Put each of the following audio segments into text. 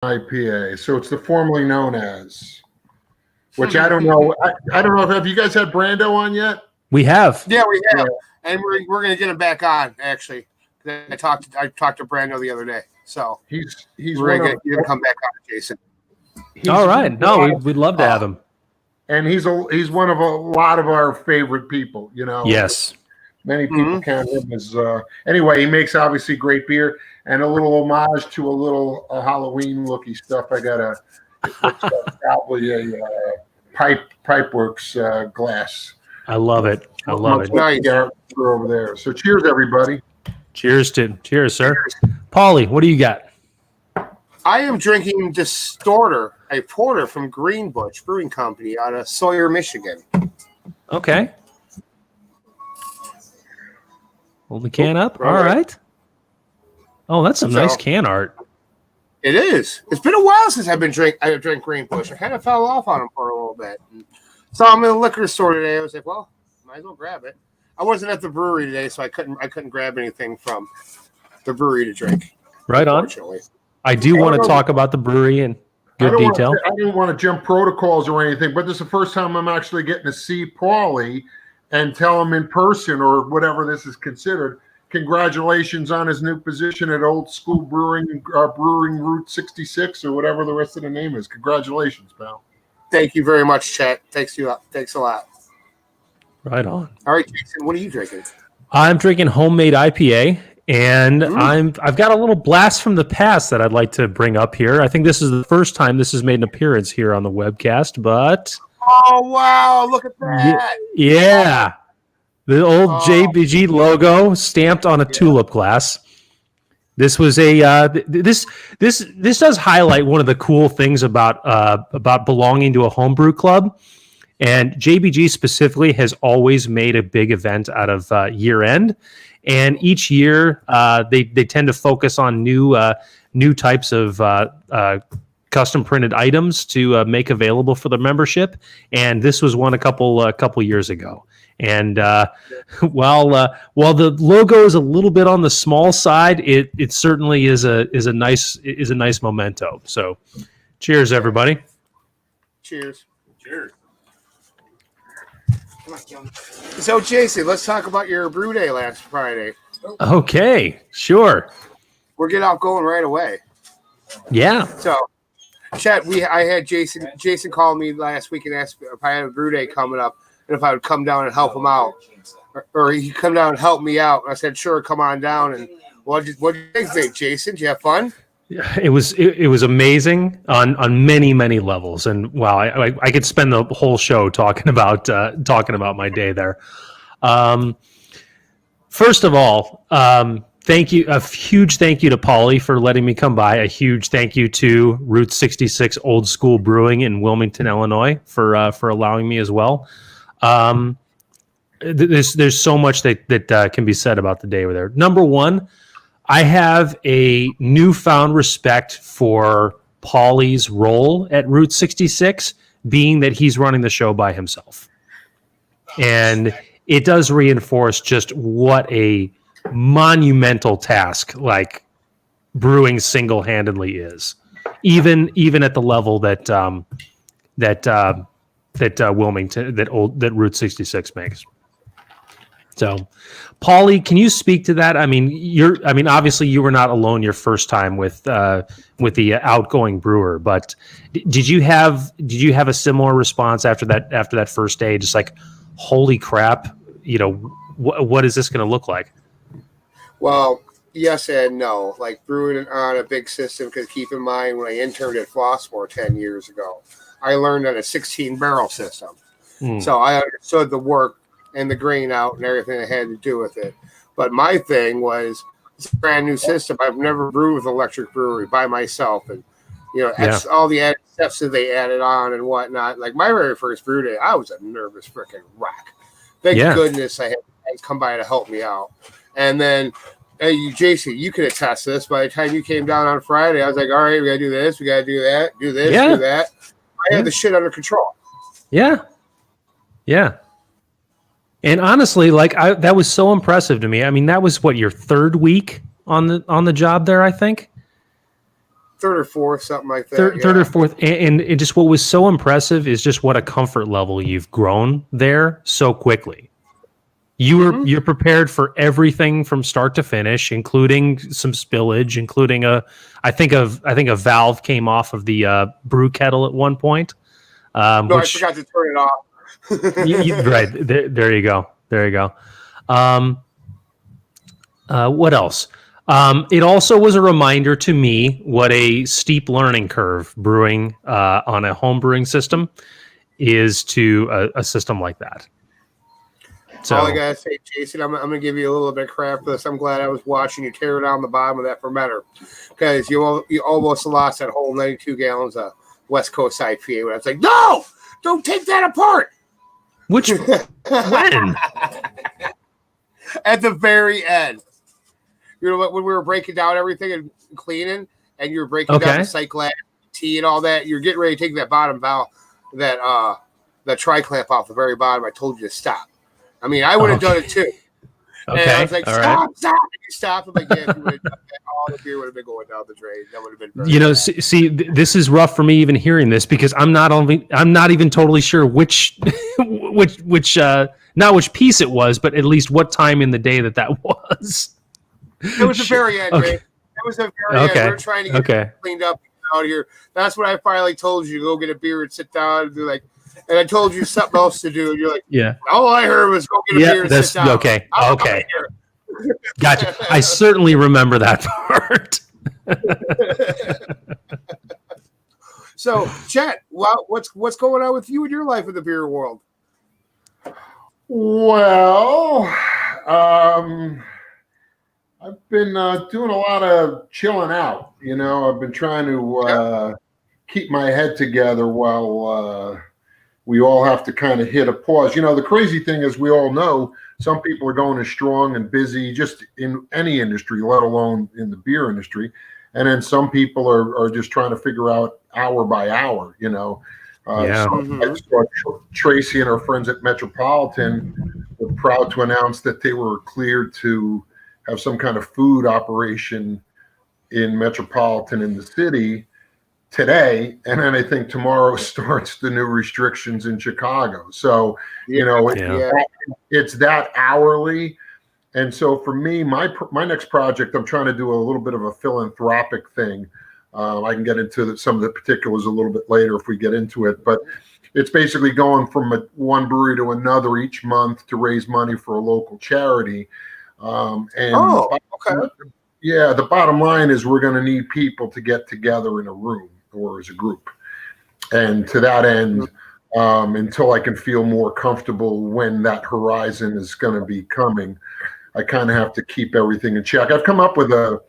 IPA. So it's the formerly known as, which I don't know. I don't know if have you guys had Brando on yet? We have. Yeah, we have, and we're gonna get him back on actually. I talked to Brando the other day, so he's we're gonna come back on, Jason. All right, no, we'd love to have him. And he's one of a lot of our favorite people. You know, yes, many people count him as. Anyway, he makes obviously great beer and a little homage to a little Halloween looky stuff. I got probably a Pipeworks glass. I love it. I love it. Nice. Over there. So cheers, everybody. Cheers, sir. Cheers. Paulie, what do you got? I am drinking Distorter, a porter from Greenbush Brewing Company out of Sawyer, Michigan. Okay. Hold the can up. All right. Oh, that's some nice can art. It is. It's been a while since I drank Greenbush. I kind of fell off on them for a little bit. And saw them in the liquor store today. I was like, well, might as well grab it. I wasn't at the brewery today, so I couldn't grab anything from the brewery to drink. Right on. I do want to talk about the brewery in good detail. I didn't want to jump protocols or anything, but this is the first time I'm actually getting to see Paulie and tell him in person or whatever this is considered. Congratulations on his new position at Old School Brewing Route 66 or whatever the rest of the name is. Congratulations, pal. Thank you very much, Chet. Thanks a lot. Right on. All right, Jason, what are you drinking? I'm drinking homemade IPA, and I've got a little blast from the past that I'd like to bring up here. I think this is the first time this has made an appearance here on the webcast, but oh wow, look at that. Yeah. The old JBG logo stamped on a tulip glass. This was this does highlight one of the cool things about belonging to a homebrew club. And JBG specifically has always made a big event out of year end, and each year they tend to focus on new types of custom printed items to make available for the membership. And this was one a couple years ago. And while the logo is a little bit on the small side, it certainly is a nice memento. So, cheers, everybody! Cheers! So, Jason, let's talk about your brew day last Friday. Okay, sure. We'll get out going right away. Yeah. So, Chet, I had Jason called me last week and asked if I had a brew day coming up and if I would come down and help him out, or he'd come down and help me out. And I said, sure, come on down. And what did you think, Jason? Did you have fun? It was amazing on many levels, and wow, I could spend the whole show talking about my day there. First of all, thank you, a huge thank you to Paulie for letting me come by. A huge thank you to Route 66 Old School Brewing in Wilmington, Illinois, for allowing me as well. There's so much that can be said about the day over there. Number one, I have a newfound respect for Paulie's role at Route 66, being that he's running the show by himself. And it does reinforce just what a monumental task like brewing single-handedly is, even at the level that Wilmington, that Route 66 makes. So, Paulie, can you speak to that? I mean, obviously you were not alone your first time with the outgoing brewer, but did you have a similar response after that first day? Just like, holy crap, what is this going to look like? Well, yes and no. Like brewing on a big system, because keep in mind when I interned at Flossmoor 10 years ago, I learned on a 16-barrel system, so I understood the work and the grain out and everything that had to do with it. But my thing was, it's a brand new system. I've never brewed with an electric brewery by myself. And, all the added steps that they added on and whatnot. Like my very first brew day, I was a nervous freaking wreck. Thank goodness I had guys come by to help me out. And then, Jason, you could attest to this. By the time you came down on Friday, I was like, all right, we got to do this. We got to do that, do this, do that. I had the shit under control. Yeah. Yeah. And honestly, that was so impressive to me. I mean, that was what, your third week on the job there, I think? third or fourth, something like that. Third or fourth, and it just what was so impressive is just what a comfort level you've grown there so quickly. You're prepared for everything from start to finish, including some spillage, including I think a valve came off of the brew kettle at one point. I forgot to turn it off. Right there you go. There you go. What else? It also was a reminder to me what a steep learning curve brewing on a home brewing system is to a system like that. So, all I gotta say, Jason, I'm gonna give you a little bit of crap for this. I'm glad I was watching you tear down the bottom of that fermenter because you almost lost that whole 92 gallons of West Coast IPA. When I was like, no, don't take that apart. Which when? At the very end. You know, when we were breaking down everything and cleaning, and you were breaking down the cyclad tea and all that, you're getting ready to take that bottom valve, that tri-clamp off the very bottom. I told you to stop. I mean, I would have done it too. Okay. And I was like, stop. And you stopped. I'm like, yeah, if you would have done that, all the beer would have been going down the drain. That would have been very bad. This is rough for me even hearing this because I'm not even totally sure which not which piece it was, but at least what time in the day that was. It was the very end, Ray. It was the very end. We were trying to get it cleaned up out here. That's when I finally told you to go get a beer and sit down and do like. And I told you something else to do, and you're like, "Yeah." All I heard was go get a beer and sit down. Okay. Gotcha. I certainly remember that part. So, Chet, what's going on with you in your life in the beer world? Well, I've been doing a lot of chilling out. You know, I've been trying to keep my head together while we all have to kind of hit a pause. You know, the crazy thing is we all know some people are going as strong and busy just in any industry, let alone in the beer industry. And then some people are just trying to figure out hour by hour, you know. I saw Tracy and her friends at Metropolitan were proud to announce that they were cleared to have some kind of food operation in Metropolitan in the city today, and then I think tomorrow starts the new restrictions in Chicago. So, you know, it's that hourly. And so for me, my next project, I'm trying to do a little bit of a philanthropic thing. I can get into some of the particulars a little bit later if we get into it, but it's basically going from one brewery to another each month to raise money for a local charity. The bottom line is we're going to need people to get together in a room or as a group. And to that end, until I can feel more comfortable when that horizon is going to be coming, I kind of have to keep everything in check. I've come up with a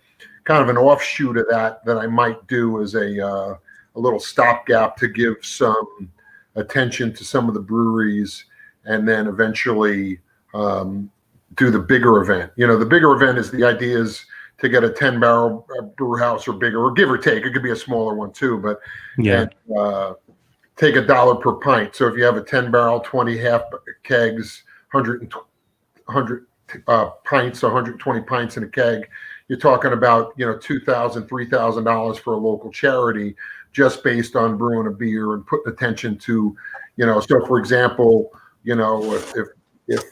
kind of an offshoot of that I might do as a little stopgap to give some attention to some of the breweries and then eventually do the bigger event. You know, the bigger event is the idea is to get a 10-barrel brew house or bigger, or give or take. It could be a smaller one too, but take $1 per pint. So if you have a 10-barrel, 20 half kegs, 100 pints, 120 pints in a keg, you're talking about, you know, $2,000, $3,000 for a local charity just based on brewing a beer and putting attention to, you know. So for example, you know, if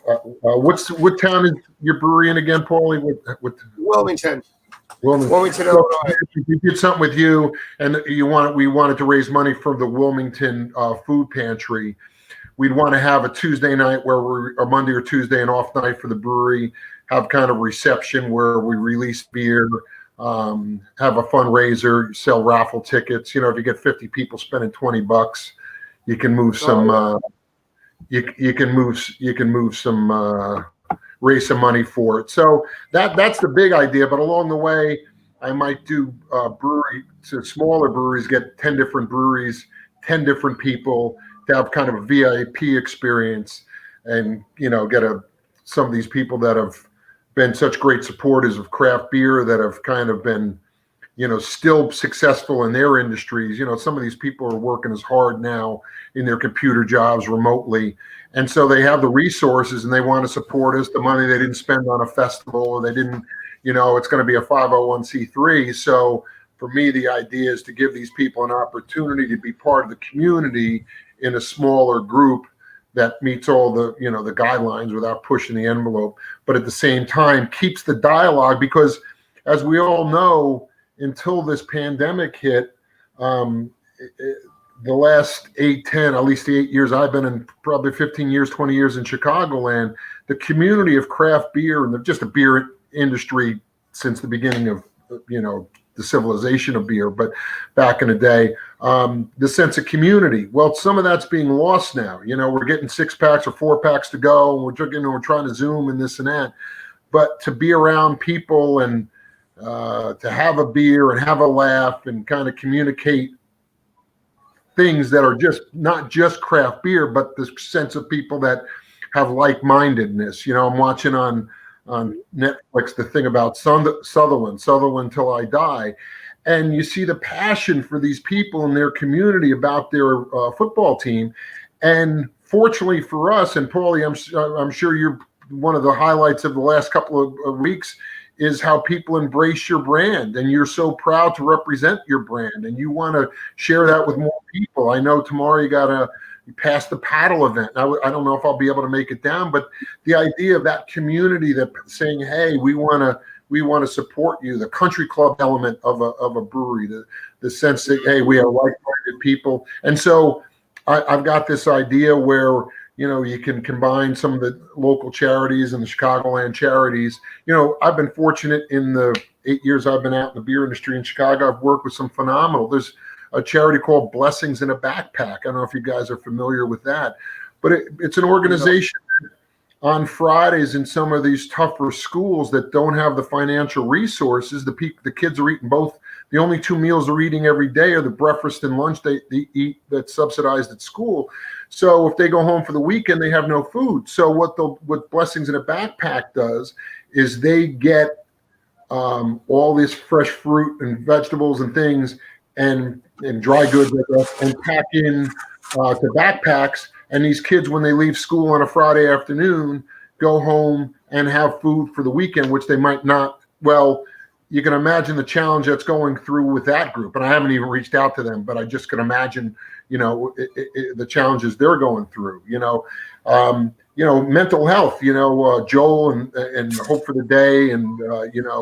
what town is your brewery in again, Paulie? Wilmington. Illinois. So if we did something with you, and we wanted to raise money for the Wilmington food pantry, we'd want to have a Tuesday night a Monday or Tuesday, an off night for the brewery, have kind of reception where we release beer, have a fundraiser, sell raffle tickets. You know, if you get 50 people spending $20, you can move some. You can move some, raise some money for it. So that's the big idea. But along the way, I might do smaller breweries, get 10 different breweries, 10 different people to have kind of a VIP experience, and, you know, get some of these people that have been such great supporters of craft beer that have kind of been, you know, still successful in their industries. You know, some of these people are working as hard now in their computer jobs remotely. And so they have the resources and they want to support us. The money they didn't spend on a festival, or they didn't, you know, it's going to be a 501c3. So for me, the idea is to give these people an opportunity to be part of the community in a smaller group that meets all the, the guidelines without pushing the envelope, but at the same time keeps the dialogue, because as we all know, until this pandemic hit, the last 8, 10, at least the 8 years I've been in, probably 15 years, 20 years in Chicagoland, the community of craft beer and just the beer industry since the beginning of, the civilization of beer, but back in the day, the sense of community. Well, some of that's being lost now. We're getting 6-packs or 4-packs to go, and we're trying to Zoom and this and that. But to be around people and to have a beer and have a laugh and kind of communicate things that are just not just craft beer, but the sense of people that have like-mindedness. I'm watching on Netflix the thing about Sutherland Till I Die, and you see the passion for these people in their community about their football team. And fortunately for us, and Paulie, I'm sure you're one of the highlights of the last couple of weeks, is how people embrace your brand, and you're so proud to represent your brand, and you want to share that with more people. I know tomorrow you passed the paddle event. I don't know if I'll be able to make it down, but the idea of that community that saying, hey, we want to support you, the country club element of a brewery, the sense that, hey, we are like-minded people. And so I've got this idea where, you can combine some of the local charities and the Chicagoland charities. I've been fortunate in the 8 years I've been out in the beer industry in Chicago. I've worked with some phenomenal. There's a charity called Blessings in a Backpack. I don't know if you guys are familiar with that, but it's an organization on Fridays in some of these tougher schools that don't have the financial resources. The kids are eating both. The only 2 meals they're eating every day are the breakfast and lunch they eat that's subsidized at school. So if they go home for the weekend, they have no food. So what Blessings in a Backpack does is they get all this fresh fruit and vegetables and things and dry goods and pack in to backpacks. And these kids, when they leave school on a Friday afternoon, go home and have food for the weekend, which they might not. Well, you can imagine the challenge that's going through with that group. And I haven't even reached out to them, but I just can imagine, the challenges they're going through, mental health, Joel and Hope for the Day. And,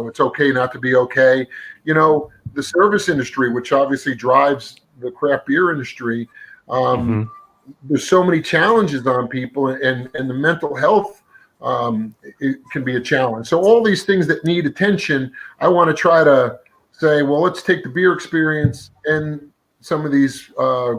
it's okay not to be okay. The service industry, which obviously drives the craft beer industry. There's so many challenges on people, and the mental health it can be a challenge. So all these things that need attention, I want to try to say, well, let's take the beer experience and some of these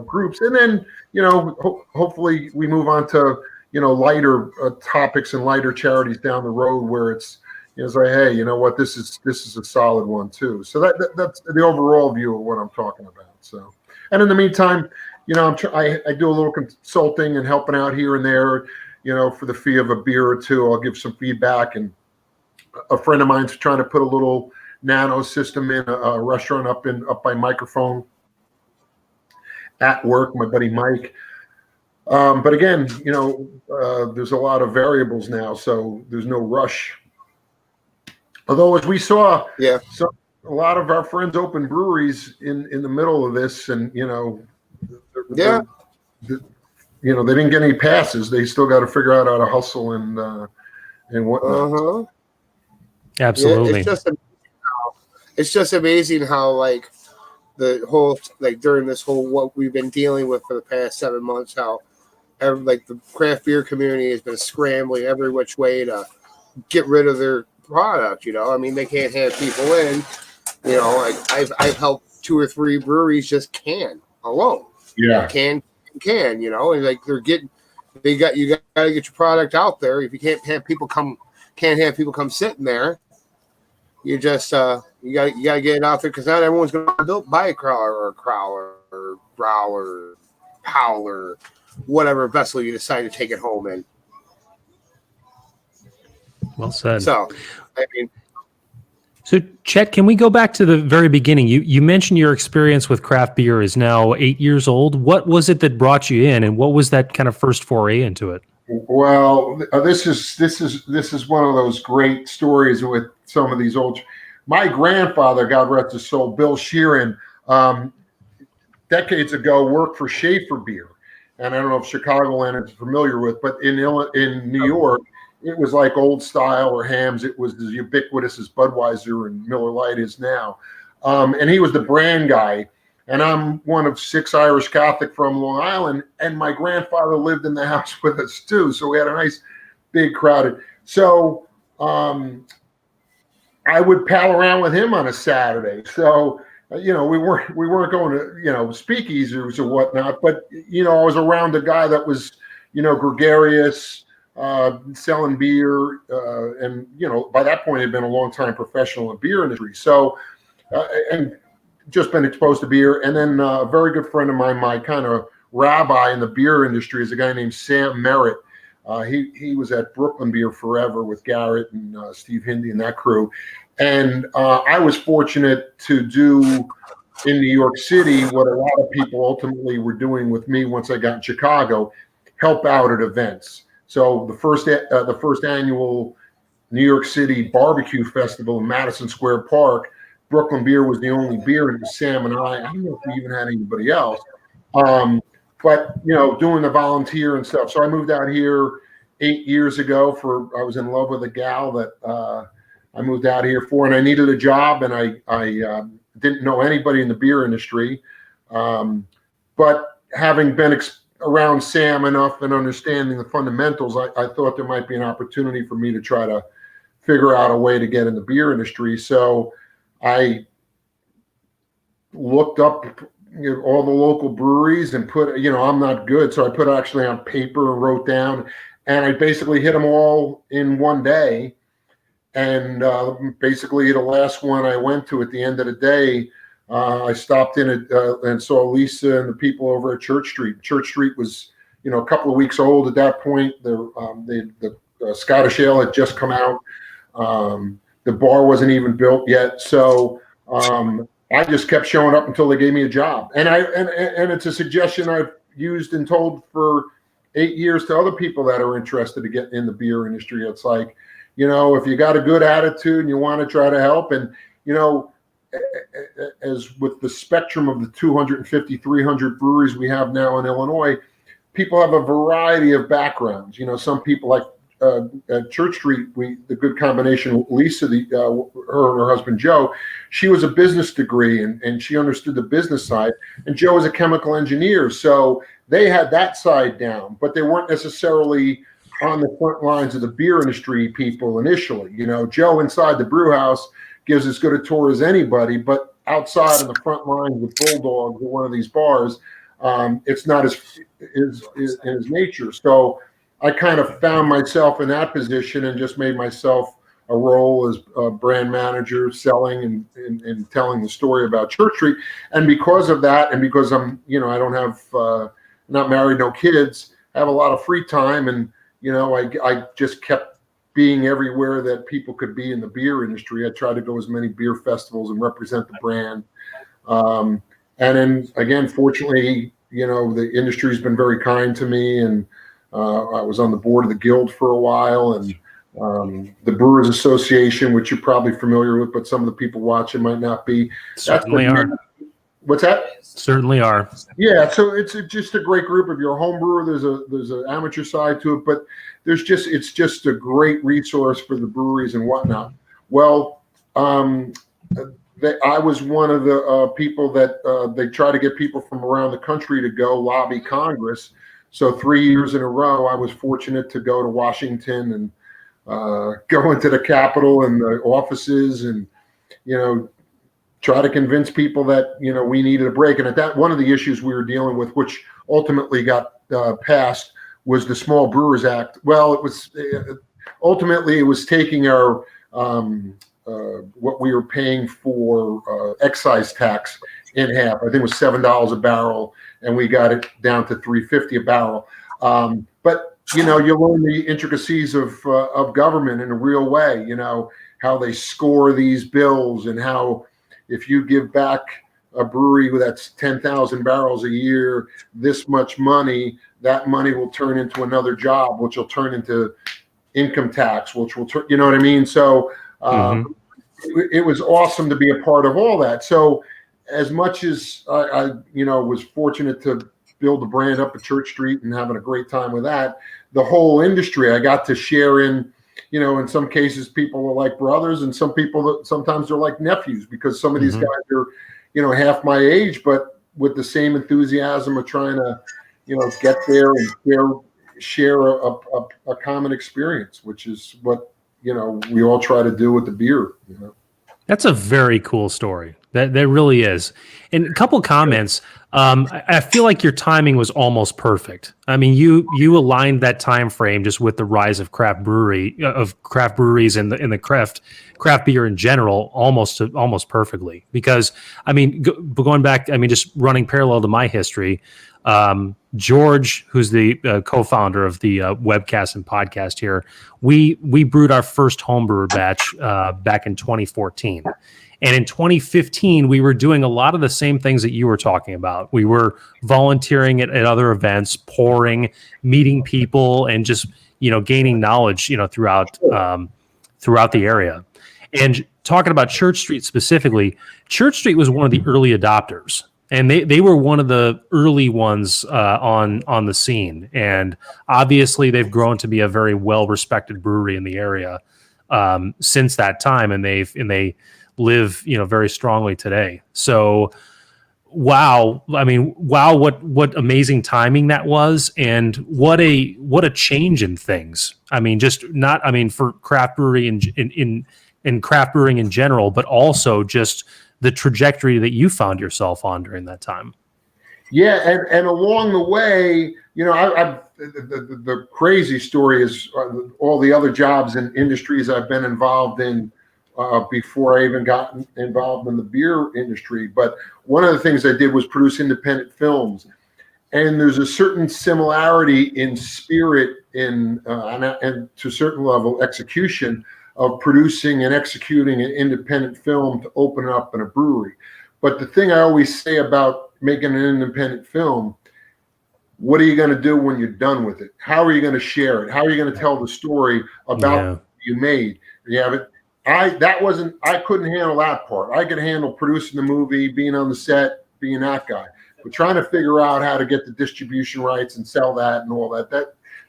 groups, and then hopefully we move on to lighter topics and lighter charities down the road where it's say, hey, you know what, this is a solid one too. So that's the overall view of what I'm talking about. So, and in the meantime, I do a little consulting and helping out here and there, for the fee of a beer or two. I'll give some feedback. And a friend of mine's trying to put a little nano system in a restaurant up by Microphone at work, my buddy Mike. But again, there's a lot of variables now, so there's no rush. Although, as we saw, so a lot of our friends open breweries in the middle of this, and they didn't get any passes. They still got to figure out how to hustle and whatnot. Absolutely. Yeah, it's just amazing how like the whole during this whole what we've been dealing with for the past 7 months, how the craft beer community has been scrambling every which way to get rid of their product. I mean, they can't have people in. I've helped 2 or 3 breweries just can alone. Yeah, can and they're getting you got to get your product out there. If you can't have people come sitting there, you just you got to get it out there, because not everyone's going to buy a crowler or growler, howler, whatever vessel you decide to take it home in. Well said. So, I mean. So, Chet, can we go back to the very beginning? You mentioned your experience with craft beer is now 8 years old. What was it that brought you in, and what was that kind of first foray into it? Well, this is one of those great stories with some of these old. my grandfather, God rest his soul, Bill Sheeran, decades ago worked for Schaefer Beer. And I don't know if Chicagoland is familiar with, but in New York, it was like Old Style or Hamm's. It was as ubiquitous as Budweiser and Miller Lite is now. And he was the brand guy. And I'm one of 6 Irish Catholic from Long Island. And my grandfather lived in the house with us too. So we had a nice big crowded. So I would pal around with him on a Saturday. So, we weren't going to, speakeasies or whatnot, but, I was around a guy that was, gregarious, selling beer. And, by that point, had been a long time professional in the beer industry. So, and just been exposed to beer. And then a very good friend of mine, my kind of rabbi in the beer industry, is a guy named Sam Merritt. He was at Brooklyn Beer forever with Garrett and Steve Hindy and that crew. And I was fortunate to do in New York City what a lot of people ultimately were doing with me once I got in Chicago, help out at events. So the first annual New York City Barbecue Festival in Madison Square Park, Brooklyn Beer was the only beer, and it was Sam and I don't know if we even had anybody else. But, doing the volunteer and stuff. So I moved out here 8 years ago I was in love with a gal that I moved out here for, and I needed a job, and I didn't know anybody in the beer industry. But having been around Sam enough and understanding the fundamentals, I thought there might be an opportunity for me to try to figure out a way to get in the beer industry. So I looked up all the local breweries and put, I'm not good. So I put actually on paper and wrote down, and I basically hit them all in one day. And basically the last one I went to at the end of the day, I stopped in and saw Lisa and the people over at Church Street. Church Street was, a couple of weeks old at that point. The Scottish Ale had just come out. The bar wasn't even built yet. So I just kept showing up until they gave me a job. And it's a suggestion I've used and told for 8 years to other people that are interested to get in the beer industry. It's like, if you got a good attitude and you want to try to help, and, as with the spectrum of the 250, 300 breweries we have now in Illinois, people have a variety of backgrounds. Some people like at Church Street, the good combination, Lisa, her and her husband, Joe, she was a business degree and she understood the business side, and Joe was a chemical engineer. So they had that side down, but they weren't necessarily on the front lines of the beer industry people initially. Joe inside the brew house gives as good a tour as anybody, but outside in the front line with Bulldogs or one of these bars, it's not in his nature. So I kind of found myself in that position and just made myself a role as a brand manager, selling and telling the story about Church Street. And because of that, and because I'm, I don't have, not married, no kids, I have a lot of free time, and I just kept being everywhere that people could be in the beer industry. I tried to go as many beer festivals and represent the brand. And then again, fortunately, the industry's been very kind to me, and I was on the board of the guild for a while, and the Brewers Association, which you're probably familiar with, but some of the people watching might not be. Certainly are. What's that? Certainly are. Yeah, so it's just a great group. If you're a home brewer, there's an amateur side to it, but it's just a great resource for the breweries and whatnot. Well, I was one of the people that they try to get people from around the country to go lobby Congress. So 3 years in a row, I was fortunate to go to Washington and go into the Capitol and the offices and, try to convince people that, we needed a break. And at that, one of the issues we were dealing with, which ultimately got passed, was the Small Brewers Act. Well, it was ultimately it was taking our what we were paying for excise tax in half. I think it was $7 a barrel, and we got it down to $3.50 a barrel. But you learn the intricacies of government in a real way. How they score these bills, and how if you give back a brewery that's 10,000 barrels a year, this much money, that money will turn into another job, which will turn into income tax, which will turn, you know what I mean? So it was awesome to be a part of all that. So as much as I was fortunate to build a brand up at Church Street and having a great time with that, the whole industry I got to share in. In some cases, people are like brothers, and some people sometimes they're like nephews, because some of these guys are, half my age, but with the same enthusiasm of trying to, get there and share a common experience, which is what we all try to do with the beer. That's a very cool story. That really is. And a couple comments. I feel like your timing was almost perfect. I mean, you aligned that time frame just with the rise of craft breweries and the craft beer in general almost perfectly. Because I mean, going back, I mean, just running parallel to my history. George, who's the co-founder of the webcast and podcast here, we brewed our first homebrewer batch back in 2014. And in 2015, we were doing a lot of the same things that you were talking about. We were volunteering at other events, pouring, meeting people, and just gaining knowledge throughout the area. And talking about Church Street specifically, Church Street was one of the early adopters. And they were one of the early ones on the scene, and obviously they've grown to be a very well respected brewery in the area since that time, and they live very strongly today. So, wow! I mean, wow! What amazing timing that was, and what a change in things. I mean, for craft brewery in craft brewing in general, but also just the trajectory that you found yourself on during that time. Yeah, and along the way, the crazy story is all the other jobs and industries I've been involved in before I even got involved in the beer industry. But one of the things I did was produce independent films, and there's a certain similarity in spirit and to a certain level execution of producing and executing an independent film to open up in a brewery. But the thing I always say about making an independent film, what are you going to do when you're done with it? How are you going to share it? How are you going to tell the story about what you made? You have it. I couldn't handle that part. I could handle producing the movie, being on the set, being that guy. But trying to figure out how to get the distribution rights and sell that and all that,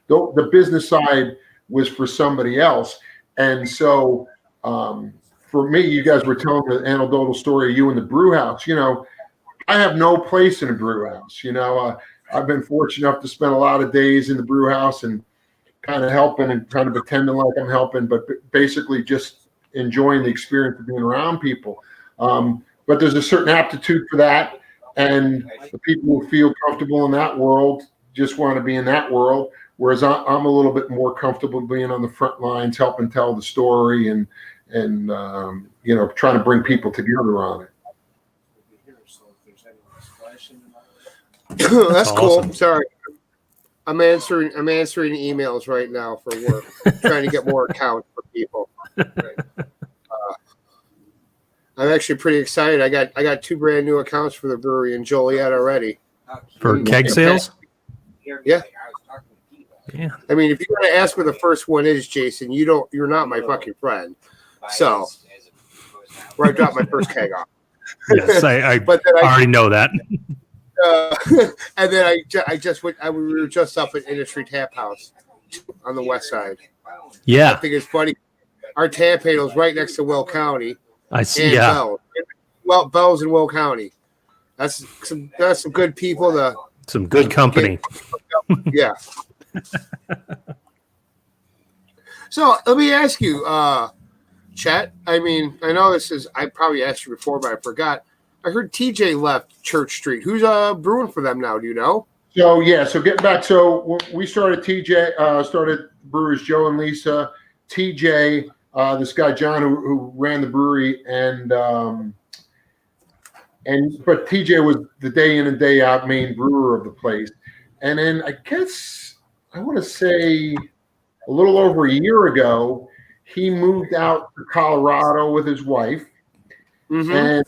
the business side was for somebody else. And so for me, you guys were telling the anecdotal story of you in the brew house. I have no place in a brew house. I've been fortunate enough to spend a lot of days in the brew house and kind of helping and kind of pretending like I'm helping, but basically just enjoying the experience of being around people. But there's a certain aptitude for that. And the people who feel comfortable in that world just want to be in that world. Whereas I'm a little bit more comfortable being on the front lines, helping tell the story and trying to bring people together on it. That's cool. Awesome. Sorry, I'm answering emails right now for work, trying to get more accounts for people. I'm actually pretty excited. I got 2 brand new accounts for the brewery in Joliet already. For keg sales? Yeah. Yeah. I mean, if you're going to ask where the first one is, Jason, you're not my fucking friend. So, where I dropped my first keg off. Yes, I already know that. And then we were just up at Industry Tap House on the west side. Yeah. I think it's funny. Our tap handle is right next to Will County. I see. And Yeah. Bell's. Well, Bell's in Will County. That's some good people. Some good company. Yeah. So let me ask you, Chet. I mean, I know I probably asked you before, but I forgot. I heard TJ left Church Street. Who's brewing for them now? Do you know? So getting back. So we started started brewers Joe and Lisa, TJ, this guy John who ran the brewery, but TJ was the day in and day out main brewer of the place. And then I guess I want to say a little over a year ago, he moved out to Colorado with his wife, and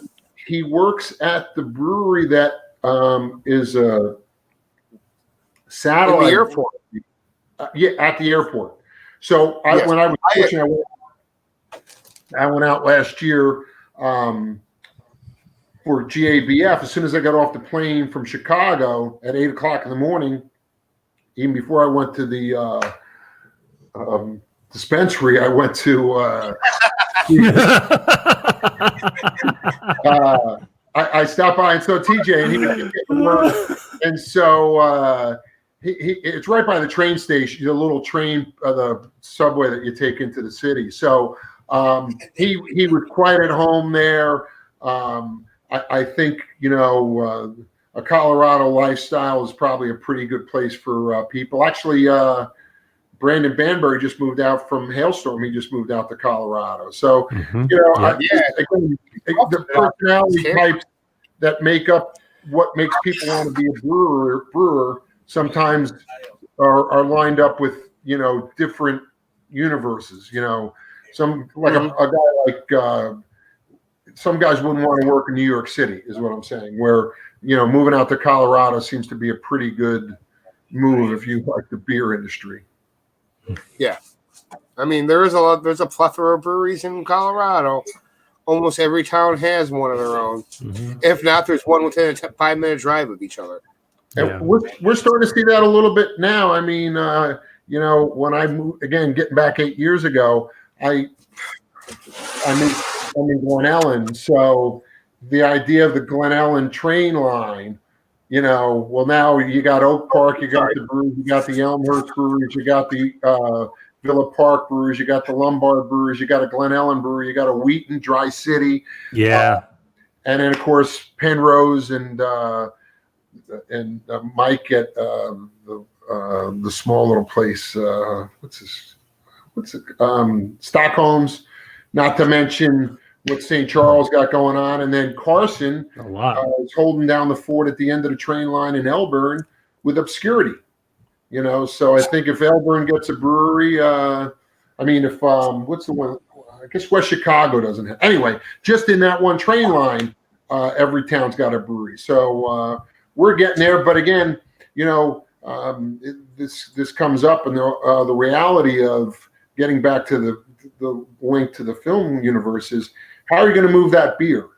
he works at the brewery that is a satellite. In the airport. At the airport. So when I was pushing, I went out last year for GABF. As soon as I got off the plane from Chicago at 8 o'clock in the morning, even before I went to the dispensary, I went to I stopped by and saw TJ, and he was getting work. And so it's right by the train station, the little train, the subway that you take into the city. So he was quite at home there. I think, a Colorado lifestyle is probably a pretty good place for people. Actually, Brandon Banbury just moved out from Hailstorm. He just moved out to Colorado. So, again, the personality types that make up what makes people want to be a brewer sometimes are lined up with, different universes. Some like a guy like some guys wouldn't want to work in New York City, is what I'm saying, where, moving out to Colorado seems to be a pretty good move if you like the beer industry. Yeah. I mean, there's a plethora of breweries in Colorado. Almost every town has one of their own. Mm-hmm. If not, there's one within a 5-minute drive of each other. Yeah. And we're starting to see that a little bit now. I mean, when I moved, again, getting back 8 years ago, I'm in Glen Ellen. So the idea of the Glen Ellen train line, now you got Oak Park, you got the breweries, you got the Elmhurst breweries, you got the Villa Park breweries, you got the Lombard breweries, you got a Glen Ellen brewery, you got a Wheaton, Dry City. Yeah. And then, of course, Penrose and Mike at the small little place. Stockholm's, not to mention what St. Charles got going on. And then Carson is holding down the fort at the end of the train line in Elburn with obscurity. So I think if Elburn gets a brewery, if what's the one? I guess West Chicago doesn't have. Anyway, just in that one train line, every town's got a brewery. So we're getting there. But again, this comes up, and the reality of getting back to the link to the film universe is, how are you going to move that beer?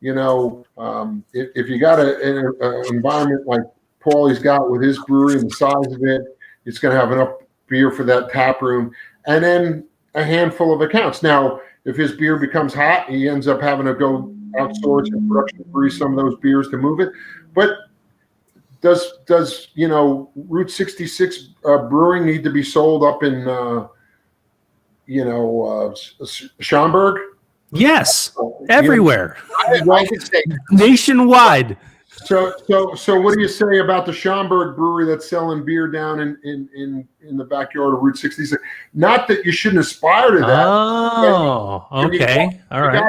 If you got an environment like Paulie's got with his brewery and the size of it, it's going to have enough beer for that tap room, and then a handful of accounts. Now, if his beer becomes hot, he ends up having to go outsource and production brew some of those beers to move it. But does Route 66 brewing need to be sold up in Schaumburg? Yes, everywhere. I could say nationwide. So what do you say about the Schaumburg brewery that's selling beer down in the backyard of Route 66? Not that you shouldn't aspire to that. Oh, okay. All right.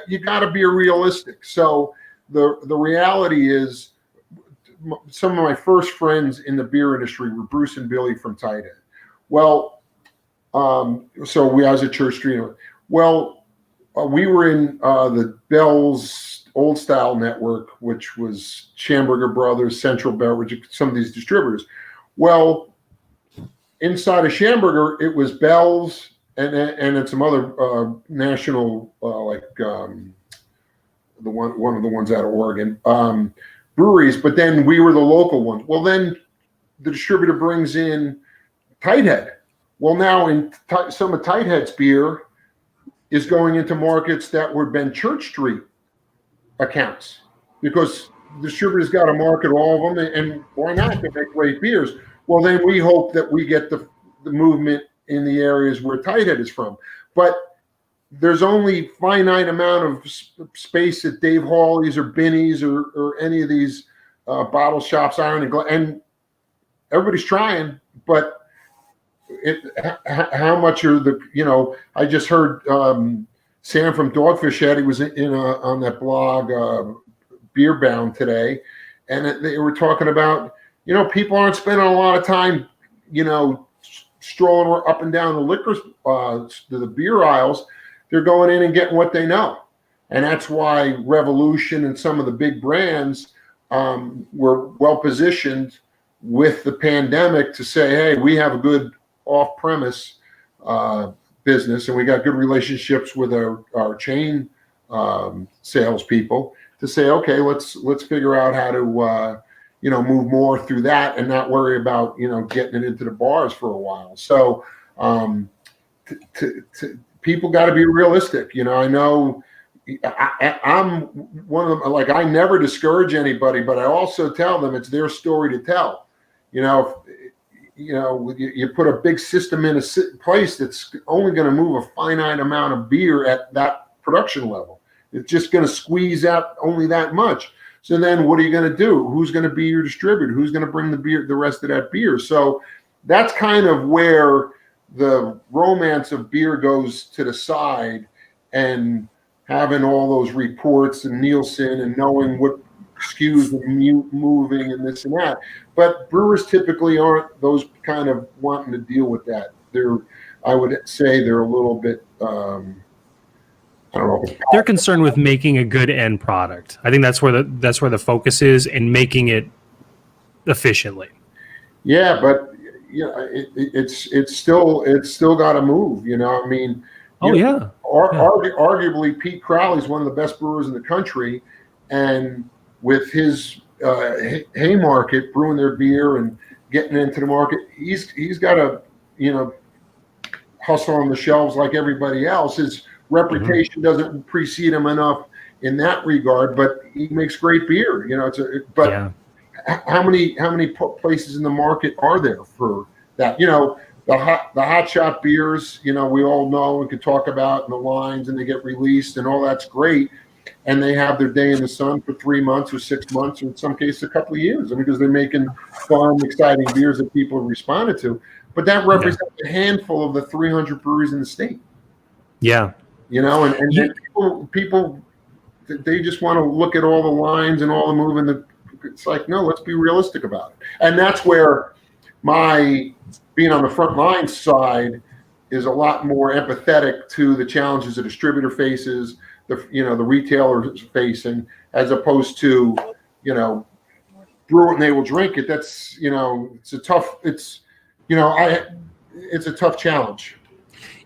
You got to be realistic. So the reality is, some of my first friends in the beer industry were Bruce and Billy from Tighthead. Well, so I was at Church Street. Well, we were in the Bell's Old Style Network, which was Schamberger Brothers, Central Beverage, some of these distributors. Well, inside of Schamberger, it was Bell's and some other national, one of the ones out of Oregon, breweries. But then we were the local ones. Well, then the distributor brings in Tighthead. Well, now some of Tighthead's beer is going into markets that were Ben Church Street accounts, because the distributor's got to market all of them, and why not? They make great beers. Well, then we hope that we get the movement in the areas where Tighthead is from. But there's only finite amount of space at Dave Hawley's or Binny's or any of these bottle shops, Iron and Glass, and everybody's trying, but how much are I just heard Sam from Dogfish Head, he was on that blog Beer Bound today, and they were talking about, people aren't spending a lot of time, strolling up and down the liquor, the beer aisles. They're going in and getting what they know. And that's why Revolution and some of the big brands were well positioned with the pandemic to say, hey, we have a good off-premise business, and we got good relationships with our chain salespeople to say, okay, let's figure out how to move more through that and not worry about getting it into the bars for a while. So people got to be realistic. I know I'm one of them. Like, I never discourage anybody, but I also tell them it's their story to tell. You put a big system in a place that's only going to move a finite amount of beer at that production level. It's just going to squeeze out only that much. So then what are you going to do? Who's going to be your distributor? Who's going to bring the rest of that beer? So that's kind of where the romance of beer goes to the side, and having all those reports and Nielsen and knowing what SKUs are moving and this and that. But brewers typically aren't those kind of wanting to deal with that. I would say they're a little bit, I don't know. They're concerned with making a good end product. I think that's where the focus is, in making it efficiently. Yeah, but it's still got to move. I mean. Arguably, Pete Crowley's one of the best brewers in the country, and with his Haymarket brewing their beer and getting into the market, he's got to hustle on the shelves like everybody else. His reputation doesn't precede him enough in that regard, but he makes great beer. How many places in the market are there for that? The hot shot beers, we all know and can talk about in the lines, and they get released and all that's great. And they have their day in the sun for 3 months or 6 months, or in some cases a couple of years. Because they're making fun, exciting beers that people have responded to. But that represents a handful of the 300 breweries in the state. Yeah. People, they just want to look at all the lines and all the moving. It's like, no, let's be realistic about it. And that's where my being on the front line side is a lot more empathetic to the challenges the distributor faces, the retailer is facing, as opposed to, brew it and they will drink it. That's, it's a tough challenge.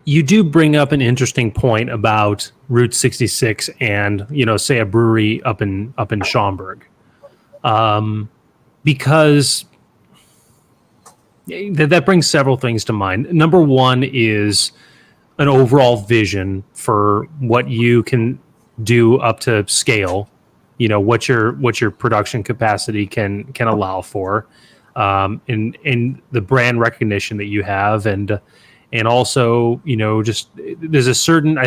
You do bring up an interesting point about Route 66 and, say a brewery up in Schaumburg. Because that brings several things to mind. Number one is an overall vision for what you can do up to scale. What your production capacity can allow for, and the brand recognition that you have, and also just there's a certain I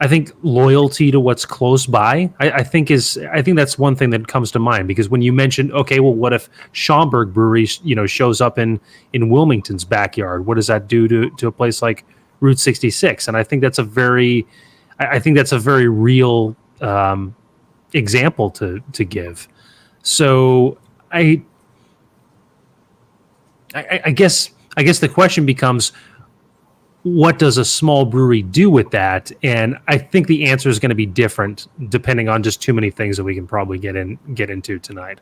think loyalty to what's close by. I think that's one thing that comes to mind, because when you mentioned, okay, well, what if Schaumburg Brewery, shows up in Wilmington's backyard? What does that do to a place like Route 66? And I think that's a very real example to give. So I guess the question becomes, what does a small brewery do with that? And I think the answer is going to be different depending on just too many things that we can probably get into tonight.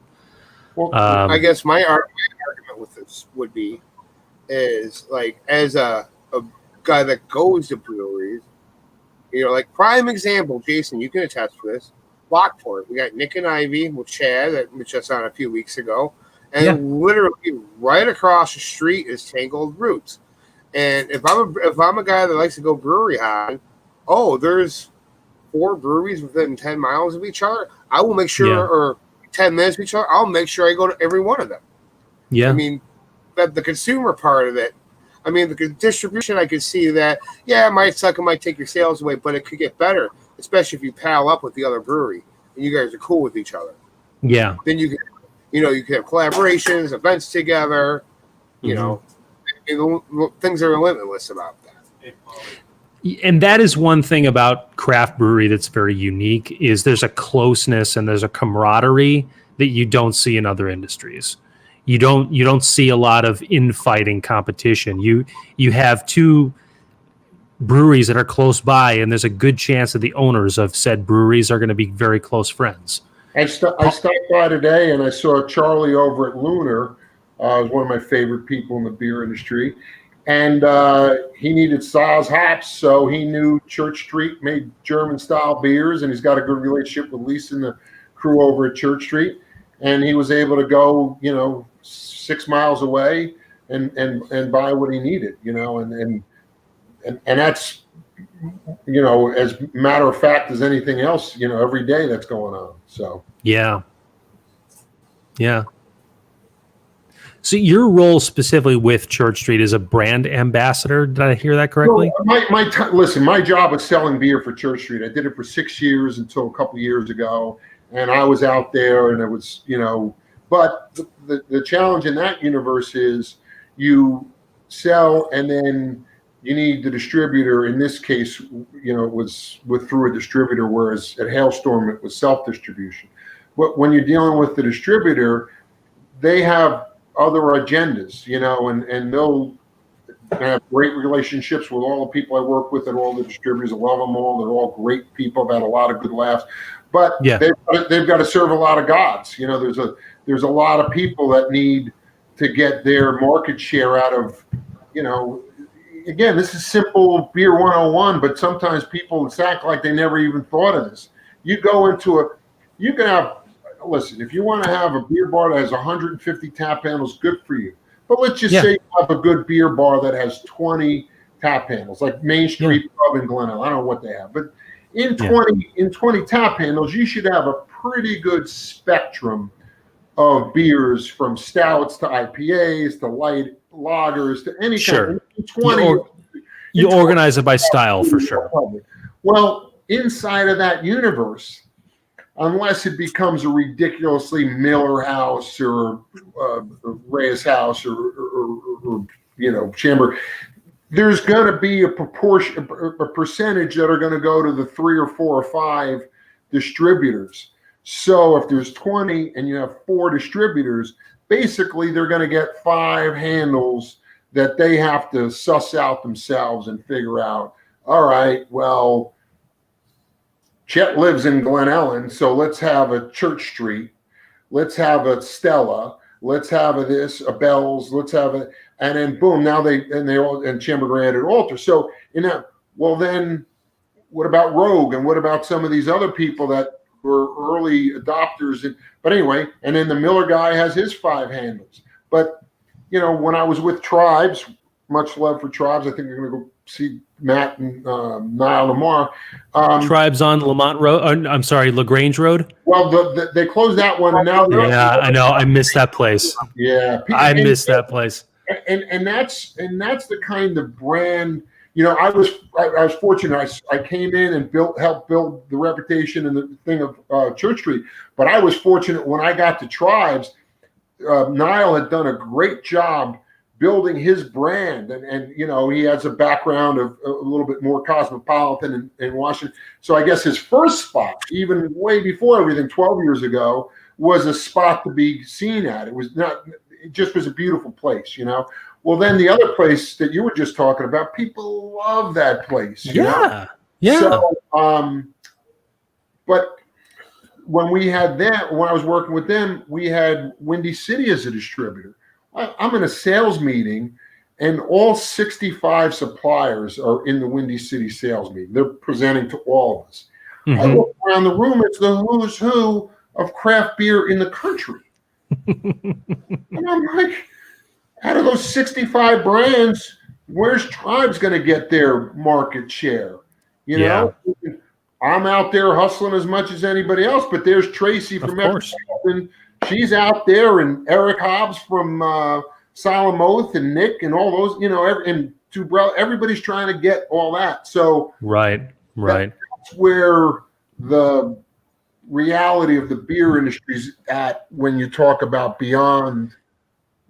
Well, I guess my argument with this would be is, like, as a guy that goes to breweries, like prime example, Jason, you can attest to this. Lockport, we got Nick and Ivy with Chad that was just on a few weeks ago, and literally right across the street is Tangled Roots. And if I'm a guy that likes to go brewery hopping, there's 4 breweries within 10 miles of each other, I will make sure, or 10 minutes of each other, I'll make sure I go to every one of them. Yeah. I mean, that the consumer part of it, the distribution, I could see that, it might suck, it might take your sales away, but it could get better, especially if you pal up with the other brewery and you guys are cool with each other. Yeah. Then you can have collaborations, events together, things are limitless about that. And that is one thing about craft brewery that's very unique, is there's a closeness and there's a camaraderie that you don't see in other industries. You don't see a lot of infighting competition. You have 2 breweries that are close by, and there's a good chance that the owners of said breweries are going to be very close friends. I stopped by today and I saw Charlie over at Lunar. Is one of my favorite people in the beer industry, and he needed Saaz hops, so he knew Church Street made German-style beers, and he's got a good relationship with Lisa and the crew over at Church Street, and he was able to go, 6 miles away and buy what he needed, and that's, as a matter of fact as anything else, every day that's going on. So yeah. So your role specifically with Church Street is a brand ambassador. Did I hear that correctly? Listen, my job was selling beer for Church Street. I did it for 6 years until a couple of years ago, and I was out there, and it was, but the challenge in that universe is you sell, and then you need the distributor. In this case, it was through a distributor, whereas at Hailstorm it was self-distribution. But when you're dealing with the distributor, they have other agendas, and they'll have great relationships with all the people I work with and all the distributors. I love them all. They're all great people. I've had a lot of good laughs, but they've got to serve a lot of gods. There's a lot of people that need to get their market share out of, again, this is simple beer 101, but sometimes people act like they never even thought of this. You can have, listen, if you want to have a beer bar that has 150 tap handles, good for you. But let's just say you have a good beer bar that has 20 tap handles, like Main Street Pub in Glenelg. I don't know what they have, but in 20 tap handles, you should have a pretty good spectrum of beers, from stouts to IPAs to light lagers to any kind. In 20, you organize it by style for sure. Well, inside of that universe, unless it becomes a ridiculously Miller House or Reyes House or Chamber, there's going to be a percentage that are going to go to the 3 or 4 or 5 distributors. So if there's 20 and you have 4 distributors, basically they're going to get 5 handles that they have to suss out themselves and figure out, all right, well, Chet lives in Glen Ellen, so let's have a Church Street, let's have a Stella, let's have a Bell's, let's have a, and then boom, now they all, and Chamber Grand and Alter. So then what about Rogue, and what about some of these other people that were early adopters? But anyway, and then the Miller guy has his 5 handles. But when I was with Tribes, much love for Tribes. I think we're going to go see Matt and Niall tomorrow. Tribes on Lamont Road. I'm sorry, LaGrange Road. Well, they closed that one, and now I know. I miss that place. Yeah, I miss that place. And that's the kind of brand. I was fortunate. I came in and helped build the reputation and the thing of Church Street. But I was fortunate when I got to Tribes. Niall had done a great job building his brand, and he has a background of a little bit more cosmopolitan in Washington. So I guess his first spot, even way before everything, 12 years ago, was a spot to be seen at. It just was a beautiful place, Well, then the other place that you were just talking about, people love that place. Yeah. So, but when I was working with them, we had Windy City as a distributor. I'm in a sales meeting, and all 65 suppliers are in the Windy City sales meeting. They're presenting to all of us. I look around the room, it's the who's who of craft beer in the country. And I'm like, out of those 65 brands, where's Tribes going to get their market share? I'm out there hustling as much as anybody else, but there's Tracy from Metropolitan. She's out there, and Eric Hobbs from Solemn Oath, and Nick, and all those, and everybody's trying to get all that. So right. That's where the reality of the beer industry is at when you talk about beyond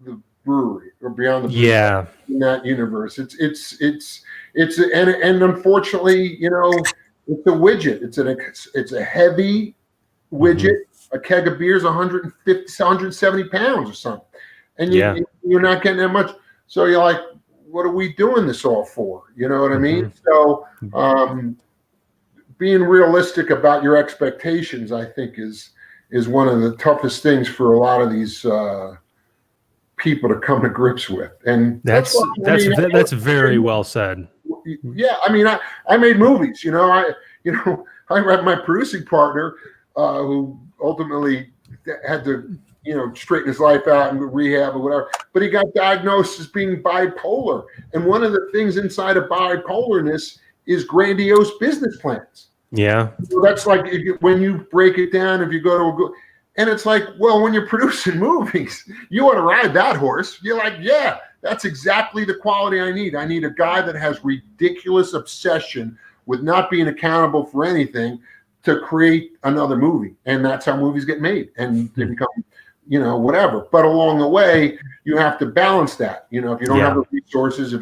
the brewery or beyond the brewery in that universe. And unfortunately, it's a widget. It's a heavy widget. A keg of beer is 150, 170 pounds or something. And you're not getting that much. So you're like, what are we doing this all for? You know what I mean? So being realistic about your expectations, I think, is one of the toughest things for a lot of these people to come to grips with. And That's very well said. Yeah, I mean, I made movies. I had my producing partner who ultimately had to straighten his life out and rehab or whatever. But he got diagnosed as being bipolar, and one of the things inside of bipolarness is grandiose business plans. Yeah, so that's like when you break it down. If you go to and it's like, well, when you're producing movies, you want to ride that horse. You're like, yeah, that's exactly the quality I need. I need a guy that has ridiculous obsession with not being accountable for anything to create another movie. And that's how movies get made. And they become, whatever. But along the way, you have to balance that. If you don't have the resources,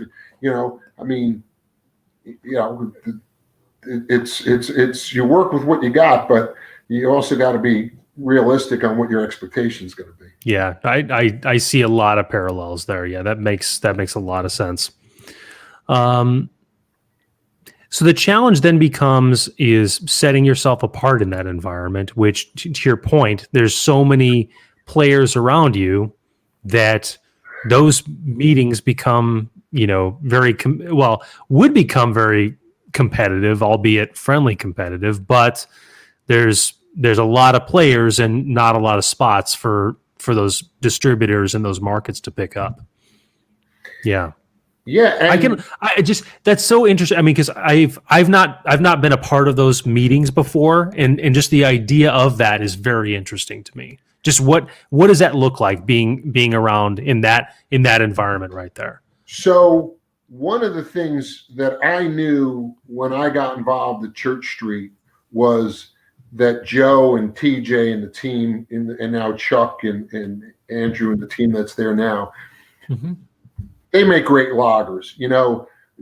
it's you work with what you got, but you also got to be realistic on what your expectation is going to be. Yeah, I see a lot of parallels there. Yeah, that makes a lot of sense. So the challenge then is setting yourself apart in that environment, which to your point, there's so many players around you that those meetings become, would become very competitive, albeit friendly competitive, but there's a lot of players and not a lot of spots for those distributors in those markets to pick up. Yeah. Yeah. That's so interesting. I mean, because I've not been a part of those meetings before, and just the idea of that is very interesting to me. Just what does that look like being around in that environment right there? So one of the things that I knew when I got involved at Church Street was that Joe and TJ and the team and now Chuck and Andrew and the team that's there now, they make great lagers.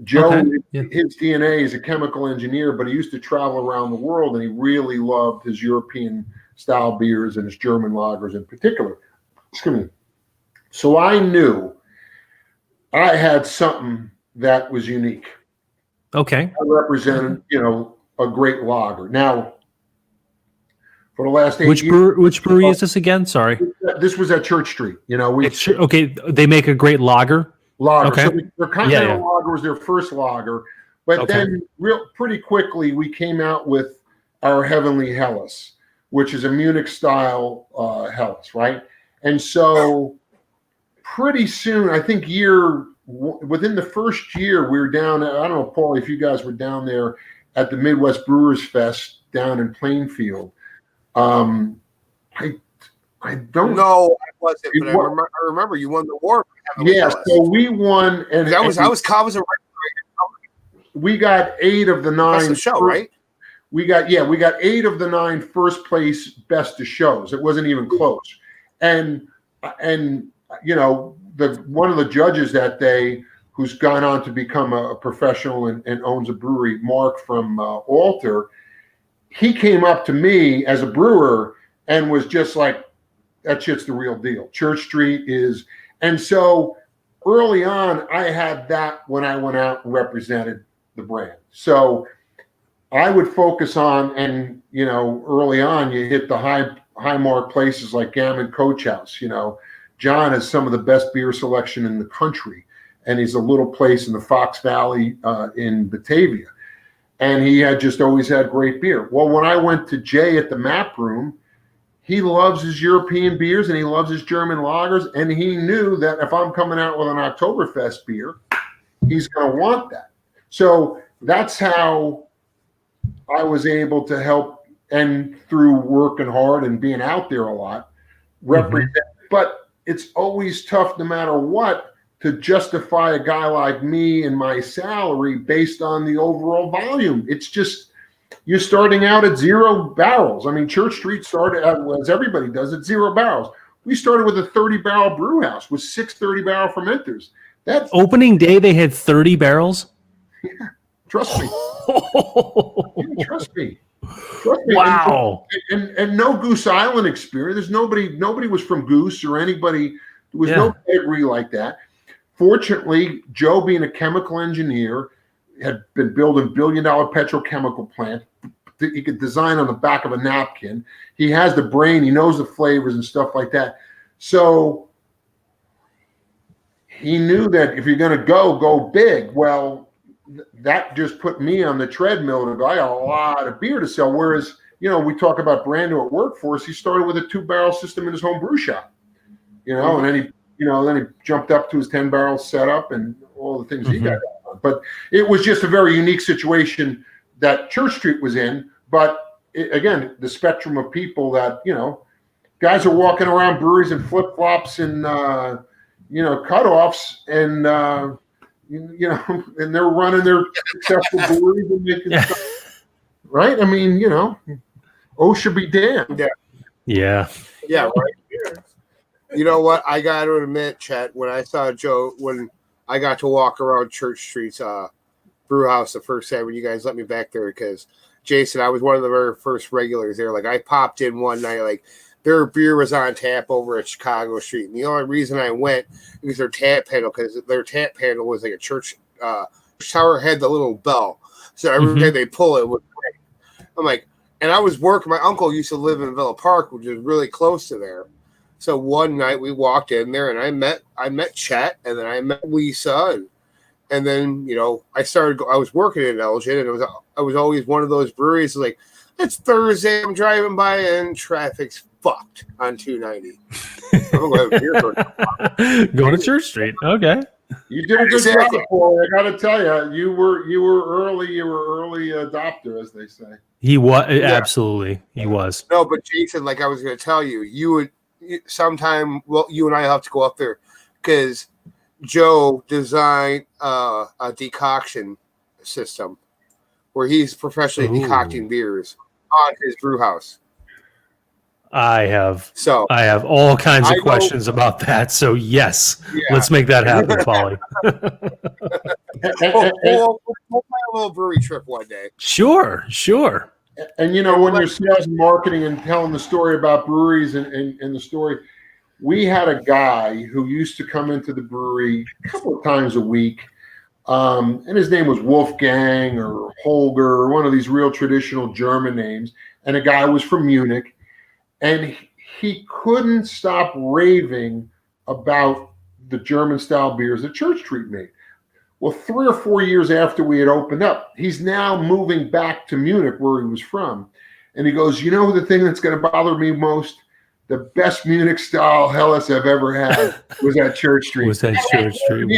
Joe, his DNA is a chemical engineer, but he used to travel around the world, and he really loved his European style beers and his German lagers in particular. Excuse me. So I knew I had something that was unique. Okay. I represented, a great lager. Now, for the last 8 years. Which brewery is this again? Sorry. This was at Church Street. Okay. They make a great lager. Okay. So their Continental Lager was their first lager, but then pretty quickly we came out with our Heavenly Helles, which is a Munich style Helles, right? And so pretty soon, I think within the first year, we were down. I don't know, Paul, if you guys were down there at the Midwest Brewers Fest down in Plainfield. I don't know. I wasn't, but I remember you won the award. Yeah, so we won, and I was a we got 8 of the 9. Best of show, right? We got 8 of the 9 first place best of shows. It wasn't even close, and one of the judges that day, who's gone on to become a professional and owns a brewery, Mark from Alter, he came up to me as a brewer and was just like, that shit's the real deal. Church Street is. And so early on, I had that when I went out and represented the brand. So I would focus on, and, early on, you hit the high mark places like Gammon Coach House. John has some of the best beer selection in the country, and he's a little place in the Fox Valley in Batavia. And he had just always had great beer. Well, when I went to Jay at the Map Room, he loves his European beers and he loves his German lagers. And he knew that if I'm coming out with an Oktoberfest beer, he's going to want that. So that's how I was able to help, and through working hard and being out there a lot, represent. But it's always tough, no matter what, to justify a guy like me and my salary based on the overall volume. It's just, you're starting out at 0 barrels. I mean, Church Street started, as everybody does, at 0 barrels. We started with a 30-barrel brew house with 6 30-barrel fermenters. That's opening day. They had 30 barrels. Yeah, trust me. Trust me. Wow. And no Goose Island experience. There's nobody was from Goose or anybody. There was no pedigree like that. Fortunately, Joe, being a chemical engineer, had been building billion-dollar petrochemical plant. He could design on the back of a napkin. He has the brain. He knows the flavors and stuff like that. So he knew that if you're going to go big. Well, that just put me on the treadmill to go. I got a lot of beer to sell. Whereas, we talk about Brando at Workforce. He started with a 2-barrel system in his home brew shop, and then he jumped up to his 10-barrel setup and all the things he got. But it was just a very unique situation that Church Street was in. But again, the spectrum of people that, guys are walking around breweries in flip-flops and, cutoffs and, and they're running their successful breweries and making stuff. Right? I mean, should be damned. Yeah. Yeah, right. You know what? I got to admit, Chet, when I saw Joe, when I got to walk around Church Street's brew house the first time when you guys let me back there, because Jason, I was one of the very first regulars there. Like, I popped in one night, like, their beer was on tap over at Chicago Street. And the only reason I went was their tap panel, because their tap panel was like a church tower, had the little bell. So every time they pull it would ring. I'm like, and I was working. My uncle used to live in Villa Park, which is really close to there. So one night we walked in there and I met Chet, and then I met Lisa, and then, I was working in Elgin, and I was always one of those breweries like, it's Thursday, I'm driving by and traffic's fucked on 290. Going to Church Street. Okay. You did a good job, Paul. I got to tell you, you were early. You were early adopter, as they say. He was absolutely. He was. No, but Jason, like I was going to tell you, you would sometime. Well, you and I have to go up there because Joe designed a decoction system where he's professionally decocting beers on his brew house. I have all kinds of questions about that. So yes, let's make that happen, Polly. We'll plan a little brewery trip one day. Sure. And when you're sales and marketing and telling the story about breweries and the story, we had a guy who used to come into the brewery a couple of times a week. And his name was Wolfgang or Holger, or one of these real traditional German names. And the guy was from Munich. And he couldn't stop raving about the German-style beers that Church Street made. Well, 3 or 4 years after we had opened up, he's now moving back to Munich, where he was from. And he goes, the thing that's going to bother me most? The best Munich-style Helles I've ever had was at Church Street.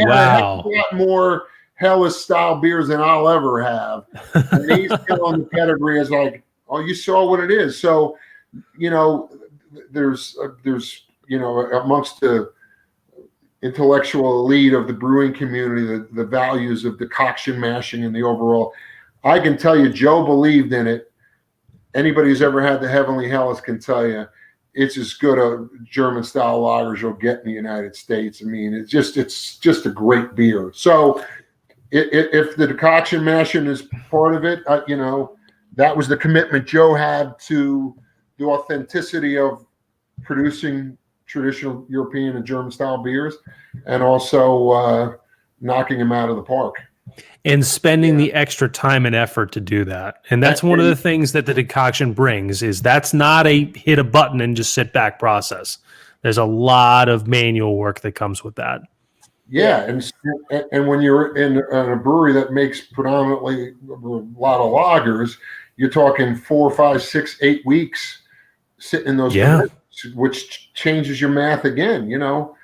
Wow. A lot more Helles-style beers than I'll ever have. And he's telling the pedigree as like, oh, you saw what it is. So, there's amongst the intellectual elite of the brewing community, the values of decoction mashing and the overall. I can tell you, Joe believed in it. Anybody who's ever had the Heavenly Helles can tell you it's as good a German style lager as you'll get in the United States. I mean, it's just a great beer. So if the decoction mashing is part of it, that was the commitment Joe had to the authenticity of producing traditional European and German style beers, and also knocking them out of the park. And spending the extra time and effort to do that. And that's one of the things that the decoction brings, is that's not a hit a button and just sit back process. There's a lot of manual work that comes with that. Yeah, and when you're in a brewery that makes predominantly a lot of lagers, you're talking 4, 5, 6, 8 weeks sitting in those fermenters, which changes your math again,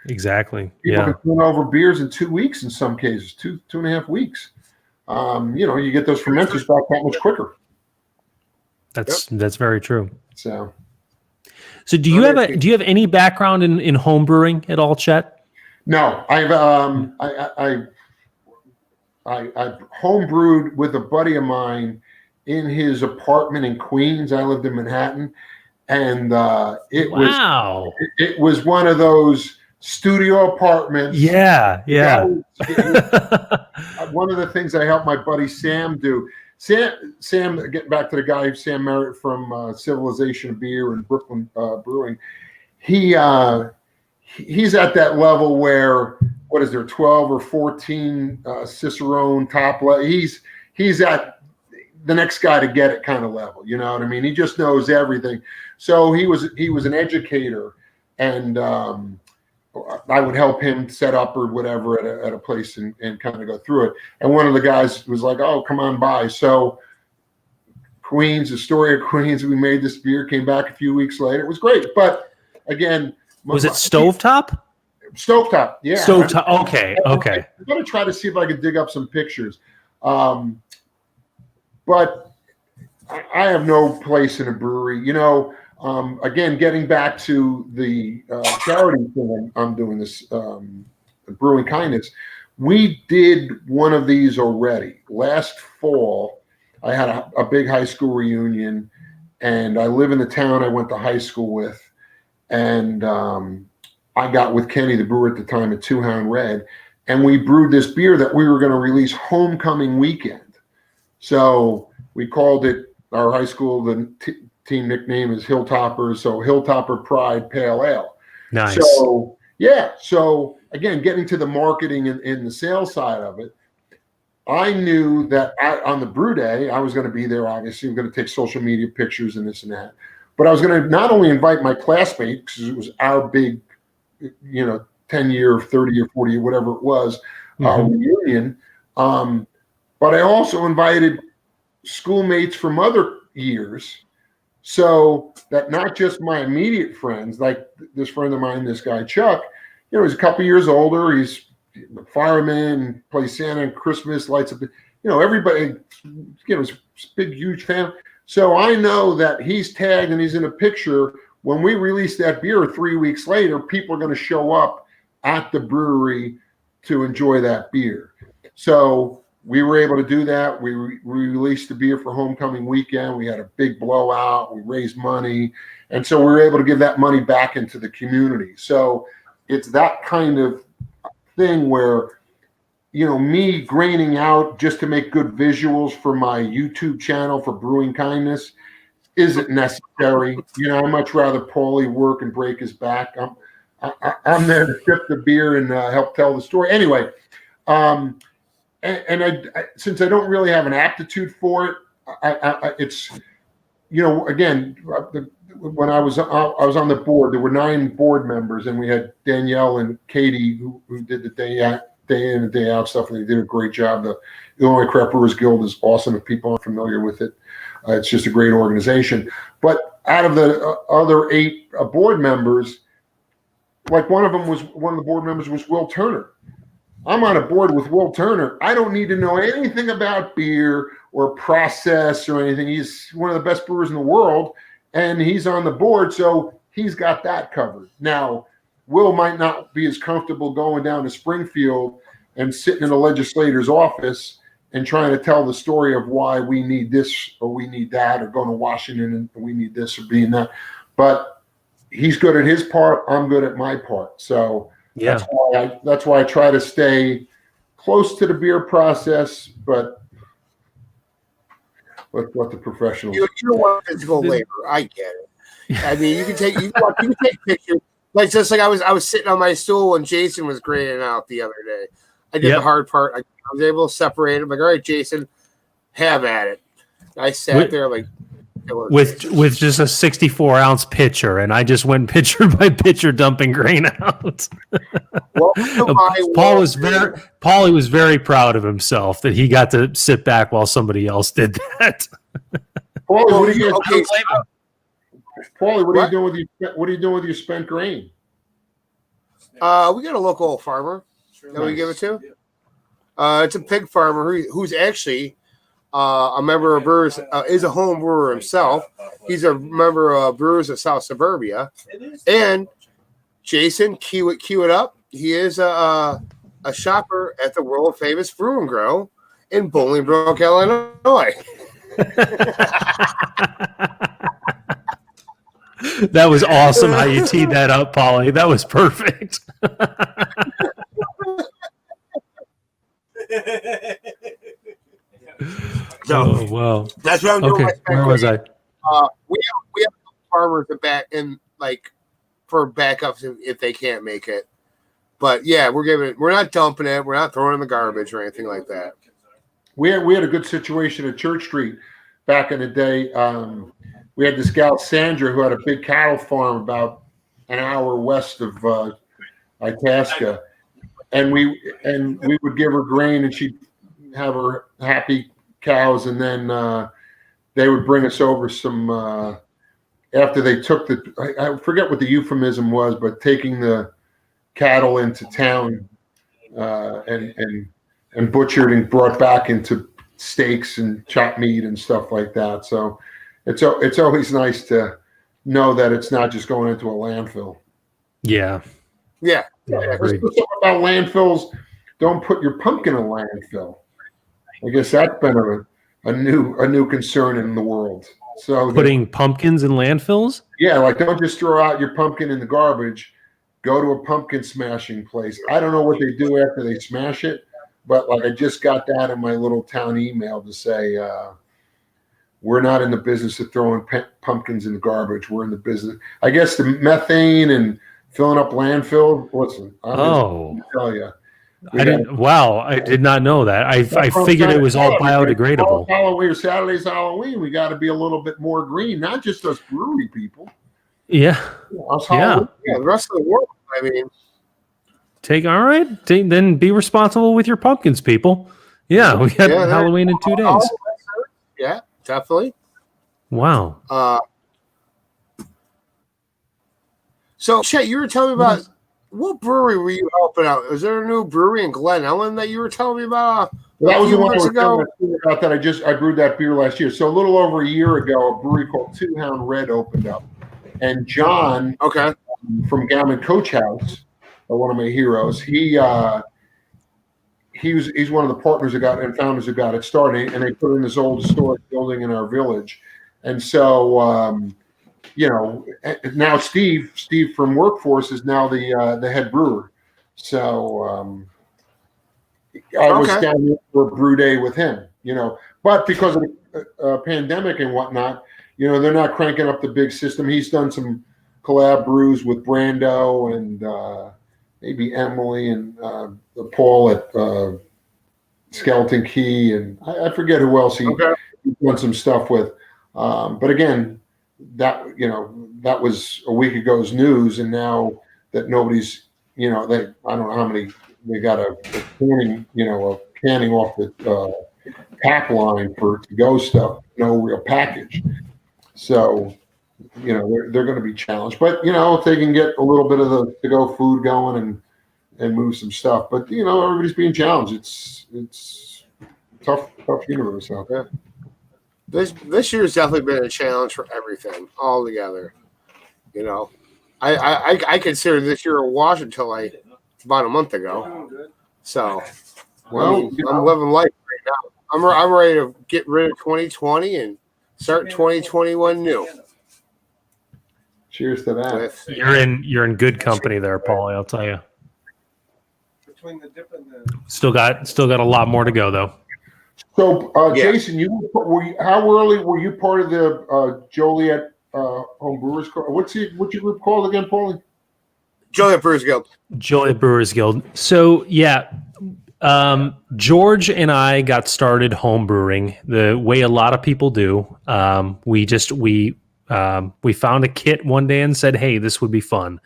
Exactly. People can turn over beers in 2 weeks in some cases, 2.5 weeks. You get those fermenters back that much quicker. That's very true. So do you have any background in home brewing at all, Chet? No, I've home brewed with a buddy of mine in his apartment in Queens. I lived in Manhattan. And it was one of those studio apartments. Yeah. One of the things I helped my buddy Sam do. Sam, getting back to the guy, Sam Merritt from Civilization of Beer and Brooklyn Brewing. He's at that level where, what is there, 12 or 14 Cicerone top level. He's at the next guy to get it kind of level. You know what I mean? He just knows everything. So he was an educator, and I would help him set up or whatever at a place and kind of go through it. And one of the guys was like, "Oh, come on by." So Queens, the story of Queens, we made this beer, came back a few weeks later. It was great. But again, was it stovetop? Stovetop, yeah. Stovetop. Okay. I'm going to try to see if I can dig up some pictures. But I have no place in a brewery. Again, getting back to the charity thing I'm doing, this Brewing Kindness, we did one of these already. Last fall, I had a big high school reunion, and I live in the town I went to high school with, and I got with Kenny, the brewer at the time, at Hound Red, and we brewed this beer that we were going to release homecoming weekend. So we called it, our high school, the team nickname is Hilltoppers, so Hilltopper Pride Pale Ale. Nice. So, yeah. So, again, getting to the marketing and the sales side of it, I knew that on the brew day, I was going to be there, obviously. I'm going to take social media pictures and this and that. But I was going to not only invite my classmates, because it was our big, 10-year, 30-year, 40-year, whatever it was, reunion, but I also invited schoolmates from other years, so that not just my immediate friends, like this friend of mine, this guy Chuck, he's a couple years older, he's a fireman, plays Santa and Christmas, lights up, everybody, is a big, huge fan. So I know that he's tagged and he's in a picture. When we release that beer 3 weeks later, people are going to show up at the brewery to enjoy that beer. So we were able to do that. We released the beer for homecoming weekend. We had a big blowout. We raised money. And so we were able to give that money back into the community. So it's that kind of thing where, me graining out just to make good visuals for my YouTube channel for Brewing Kindness isn't necessary. I'd much rather Paulie work and break his back. I'm there to sip the beer and help tell the story. Anyway, and I since I don't really have an aptitude for it, it's again, when I was on the board, there were 9 board members, and we had Danielle and Katie who did the day in and day out stuff, and they did a great job. The Illinois Craft Brewers Guild is awesome. If people aren't familiar with it, it's just a great organization. But out of the other 8 board members, like one of the board members was Will Turner. I'm on a board with Will Turner. I don't need to know anything about beer or process or anything. He's one of the best brewers in the world, and he's on the board, so he's got that covered. Now, Will might not be as comfortable going down to Springfield and sitting in a legislator's office and trying to tell the story of why we need this or we need that, or going to Washington and we need this or being that. But he's good at his part. I'm good at my part. So yeah, that's why I try to stay close to the beer process, but what the professionals. You don't want physical labor. I get it. I mean, you can take pictures. Like just like I was sitting on my stool when Jason was grading out the other day. I did the hard part. I was able to separate him. Like, all right, Jason, have at it. I sat there like with just a 64-ounce pitcher, and I just went pitcher by pitcher dumping grain out. Well, Paulie was very proud of himself that he got to sit back while somebody else did that. Paulie, what are you doing with your spent grain? We got a local farmer that we give it to. It's a pig farmer who's actually a member of Brewers, is a home brewer himself. He's a member of Brewers of South Suburbia. And Jason, cue it up. He is a shopper at the world famous Brew and Grow in Bolingbrook, Illinois. That was awesome how you teed that up, Paulie. That was perfect. Oh, wow. That's what I'm doing. Okay, where was I? We have farmers to back in, like, for backups if they can't make it. But yeah, we're not dumping it. We're not throwing it in the garbage or anything like that. We had a good situation at Church Street back in the day. We had this gal Sandra who had a big cattle farm about an hour west of Itasca, and we would give her grain, and she'd have her happy cows, and then they would bring us over some after they took I forget what the euphemism was, but taking the cattle into town and butchered and brought back into steaks and chopped meat and stuff like that. So it's always nice to know that it's not just going into a landfill. Yeah. Yeah. Something about landfills. Don't put your pumpkin in a landfill. I guess that's been a new concern in the world. So putting pumpkins in landfills? Yeah, like don't just throw out your pumpkin in the garbage. Go to a pumpkin smashing place. I don't know what they do after they smash it, but like I just got that in my little town email to say we're not in the business of throwing pumpkins in the garbage. We're in the business. I guess the methane and filling up landfill. Listen, I'm just tell you. Wow, I did not know that. I figured it was all biodegradable. Halloween, Saturday's Halloween. We got to be a little bit more green, not just us brewery people. Yeah. The rest of the world. I mean, then be responsible with your pumpkins, people. Yeah, we got Halloween in 2 days. Yeah, definitely. Wow. So, Chet, you were telling me about what brewery were you helping out? Is there a new brewery in Glen Ellen that you were telling me about? That was the one about that I brewed that beer last year. So a little over a year ago, a brewery called Hound Red opened up, and John, from Gammon Coach House, one of my heroes, he's one of the partners and founders who got it started, and they put it in this old historic building in our village, and so. Now Steve from Workforce is now the head brewer. So I was down here for a brew day with him, but because of the pandemic and whatnot, they're not cranking up the big system. He's done some collab brews with Brando and maybe Emily and Paul at Skeleton Key, and I forget who else he's done some stuff with. But again, that was a week ago's news, and now that nobody's I don't know how many they got a canning off the tap line for to go stuff, no real package. So they're going to be challenged, but if they can get a little bit of the to go food going and move some stuff, but everybody's being challenged. It's tough universe out there. This year's definitely been a challenge for everything altogether. I consider this year a wash until about a month ago. So, I'm living life right now. I'm ready to get rid of 2020 and start 2021 new. Cheers to that. You're in good company there, Paulie. I'll tell you. Still got a lot more to go though. So, Jason, how early were you part of the Joliet Home Brewers? What's your group called again, Paulie? Joliet Brewers Guild. Joliet Brewers Guild. So, George and I got started home brewing the way a lot of people do. We found a kit one day and said, "Hey, this would be fun."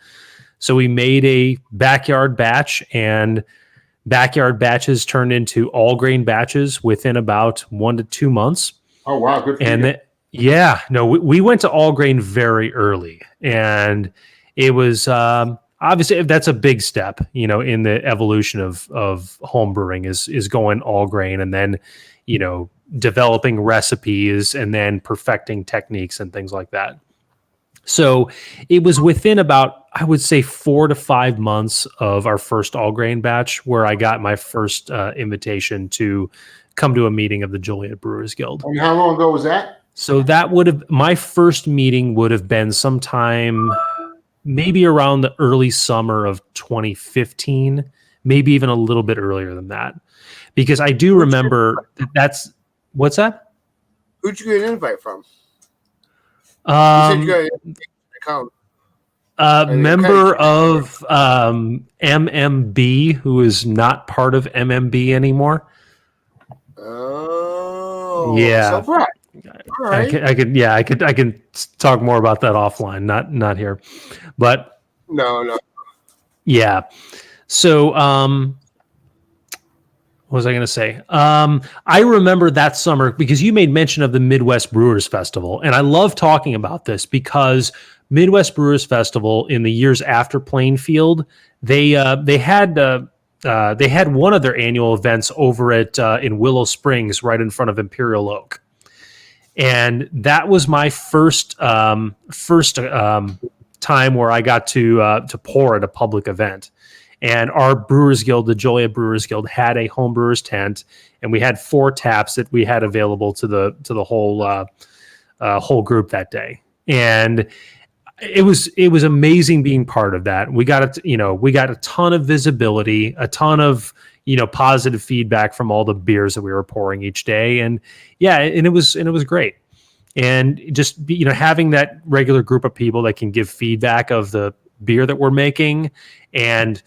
So we made a backyard batch, and backyard batches turned into all grain batches within about 1 to 2 months. Oh, wow. Good for you. We went to all grain very early, and it was obviously that's a big step, in the evolution of home brewing is going all grain, and then, developing recipes and then perfecting techniques and things like that. So it was within about, I would say, 4 to 5 months of our first all grain batch where I got my first invitation to come to a meeting of the Joliet Brewers Guild. And how long ago was that? So my first meeting would have been sometime maybe around the early summer of 2015, maybe even a little bit earlier than that, because I do remember that's what's that? Who'd you get an invite from? Member of MMB, who is not part of MMB anymore. Oh, yeah. So all right. I can talk more about that offline, not here. But no. Yeah. So, what was I going to say? I remember that summer because you made mention of the Midwest Brewers Festival, and I love talking about this because Midwest Brewers Festival in the years after Plainfield, they had one of their annual events over at in Willow Springs, right in front of Imperial Oak, and that was my first time where I got to pour at a public event. And our Brewers Guild, the Joliet Brewers Guild, had a home brewers tent, and we had 4 taps that we had available to the whole group that day. And it was amazing being part of that. We got a ton of visibility, a ton of positive feedback from all the beers that we were pouring each day, and it was great. And just having that regular group of people that can give feedback of the beer that we're making and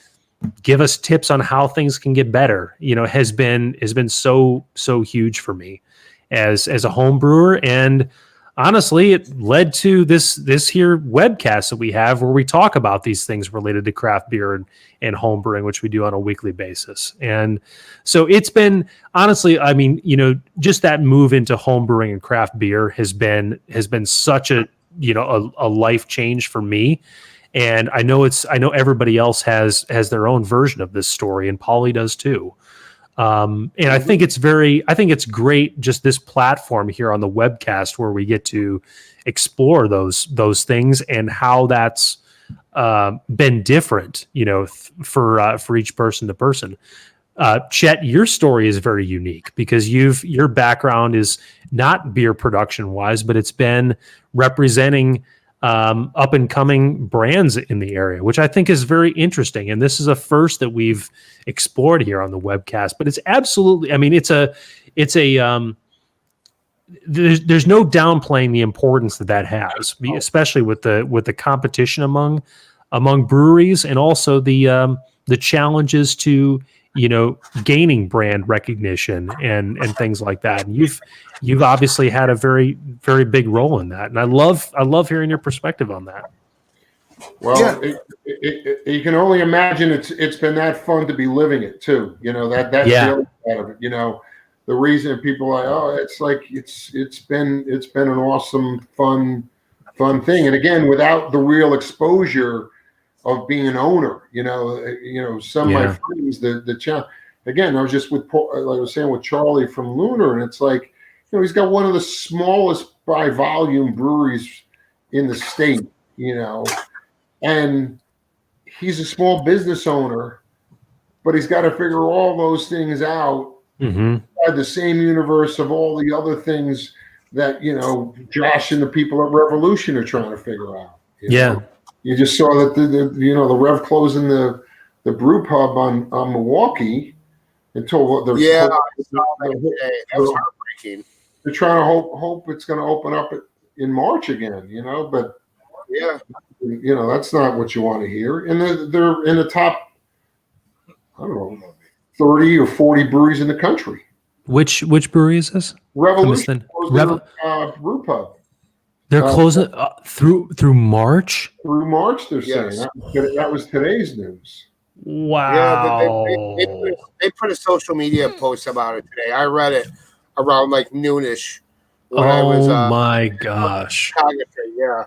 give us tips on how things can get better, has been so huge for me as a home brewer. And honestly, it led to this here webcast that we have where we talk about these things related to craft beer and home brewing, which we do on a weekly basis. And so it's been, honestly, I mean, just that move into home brewing and craft beer has been such a life change for me. And I know everybody else has their own version of this story, and Paulie does too. And I think it's great, just this platform here on the webcast where we get to explore those things and how that's been different, for each person to person. Chet, your story is very unique because your background is not beer production wise, but it's been representing up and coming brands in the area, which I think is very interesting. And this is a first that we've explored here on the webcast, but it's absolutely, I mean, there's no downplaying the importance that has, especially with the competition among breweries, and also the challenges to gaining brand recognition and things like that. And you've obviously had a very, very big role in that. And I love hearing your perspective on that. Well, you can only imagine it's been that fun to be living it too. That's the other part of it. The reason people are like, oh, it's like it's been an awesome, fun thing. And again, without the real exposure of being an owner, some of my friends, the challenge. Again, I was just with Paul, like I was saying, with Charlie from Lunar, and it's like, he's got one of the smallest by volume breweries in the state, and he's a small business owner, but he's got to figure all those things out inside the same universe of all the other things that, Josh and the people at Revolution are trying to figure out. You just saw that the Rev closing the brew pub on Milwaukee until they're that was heartbreaking. They're trying to hope it's going to open up in March again, but that's not what you want to hear. And they're in the top, I don't know, 30 or 40 breweries in the country. Which brewery is this? Revolution. Brew pub. They're closing through March. Through March, they're saying that was today's news. Wow! Yeah, they put a social media post about it today. I read it around like noonish. My gosh! Yeah,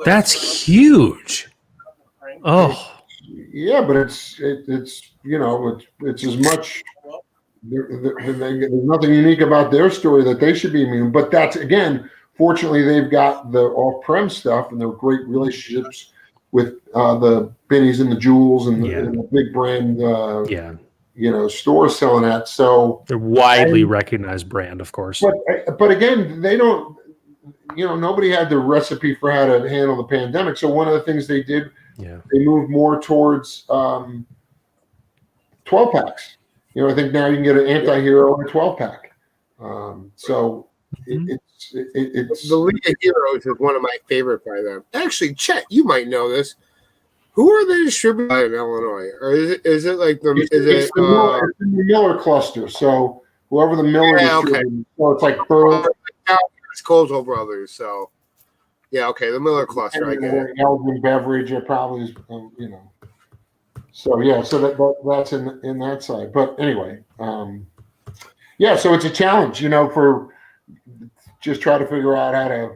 that's huge. Oh, yeah, but it's as much. There's nothing unique about their story that they should be immune. But that's, again, fortunately, they've got the off-prem stuff, and they're great relationships with the Bennies and the Jewels and the big brand, stores selling that. So they're widely recognized brand, of course. But again, they don't. Nobody had the recipe for how to handle the pandemic. So one of the things they did, they moved more towards 12-packs. I think now you can get an anti-hero in a 12-pack. So it's the League of Heroes is one of my favorite by them. Actually, Chet, you might know this. Who are they distributed by in Illinois? Or is it like the it's the Miller cluster? So whoever the Miller distributed, so it's like Burl. It's Colzo Brothers. So Yeah, okay, the Miller cluster, I get it. Elgin Beverage, it probably is, you know. So yeah, so that's in that side. But anyway, yeah, so it's a challenge, you know, for just try to figure out how to,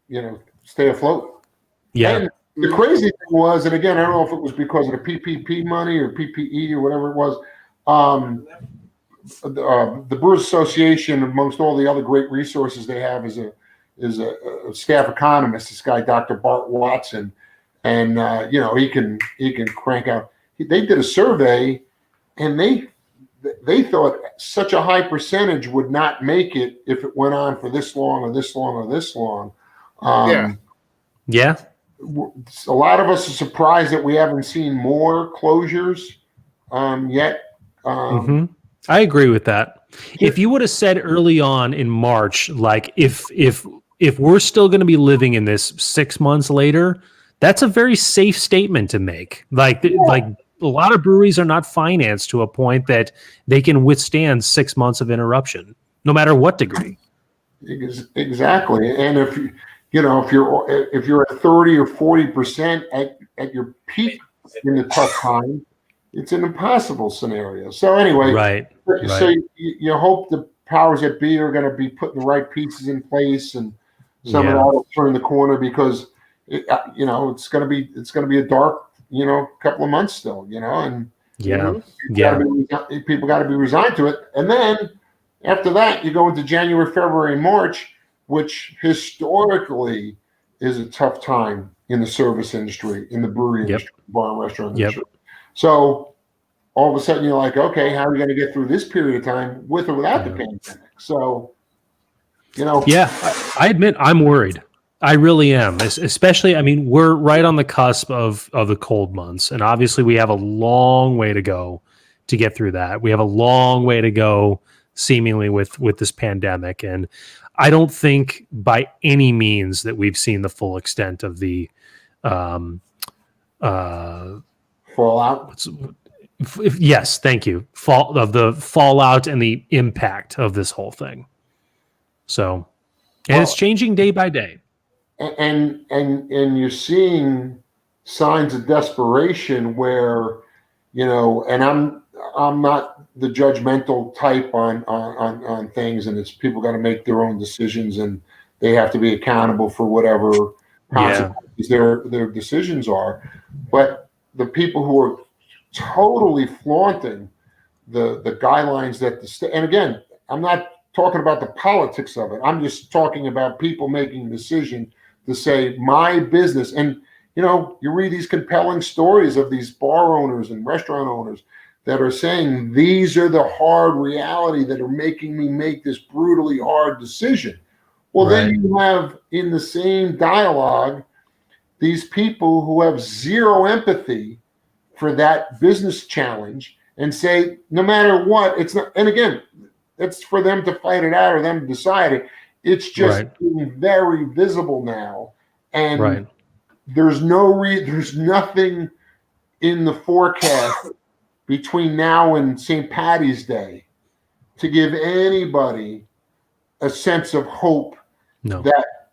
you know, stay afloat. Yeah. And the crazy thing was, and again, I don't know if it was because of the PPP money or PPE or whatever it was. The Brewers Association, amongst all the other great resources they have, is a staff economist. This guy, Dr. Bart Watson, and you know, he can crank out. They did a survey, and they thought such a high percentage would not make it if it went on for this long or this long or this long. Yeah. A lot of us are surprised that we haven't seen more closures yet. I agree with that. If you would have said early on in March, like if we're still going to be living in this 6 months later, that's a very safe statement to make. Like a lot of breweries are not financed to a point that they can withstand 6 months of interruption, no matter what degree. Exactly. And if you're at 30 or 40% at your peak in the tough time, it's an impossible scenario. So anyway, right. So you hope the powers that be are going to be putting the right pieces in place, and some of that will turn the corner, because it's going to be a dark couple of months still, and people got to be resigned to it. And then after that, you go into January, February, and March, which historically is a tough time in the service industry, in the brewery industry, bar and restaurant industry. So all of a sudden you're like, okay, how are we going to get through this period of time with or without the pandemic? So, I admit I'm worried. I really am. Especially, I mean, we're right on the cusp of the cold months, and obviously we have a long way to go to get through that. We have a long way to go, seemingly, with this pandemic, and I don't think by any means that we've seen the full extent of the fallout. Yes, thank you. The fallout and the impact of this whole thing. So, and it's changing day by day. And you're seeing signs of desperation where, and I'm not the judgmental type on things, and it's people got to make their own decisions, and they have to be accountable for whatever consequences their decisions are. But the people who are totally flaunting the guidelines that the state, and again, I'm not talking about the politics of it. I'm just talking about people making a decision to say my business. And you read these compelling stories of these bar owners and restaurant owners that are saying these are the hard reality that are making me make this brutally hard decision. Well, then you have in the same dialogue these people who have zero empathy for that business challenge and say, no matter what, it's not. And again, it's for them to fight it out or them to decide it. It's just being very visible now, and there's nothing in the forecast between now and St. Patty's Day to give anybody a sense of hope that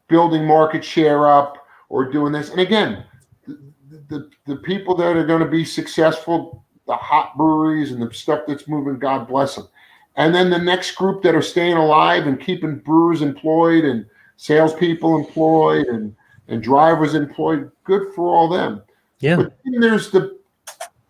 building market share up or doing this. And again, the people that are going to be successful, the hot breweries and the stuff that's moving, God bless them. And then the next group that are staying alive and keeping brewers employed and salespeople employed and drivers employed, good for all them. Yeah. But then there's the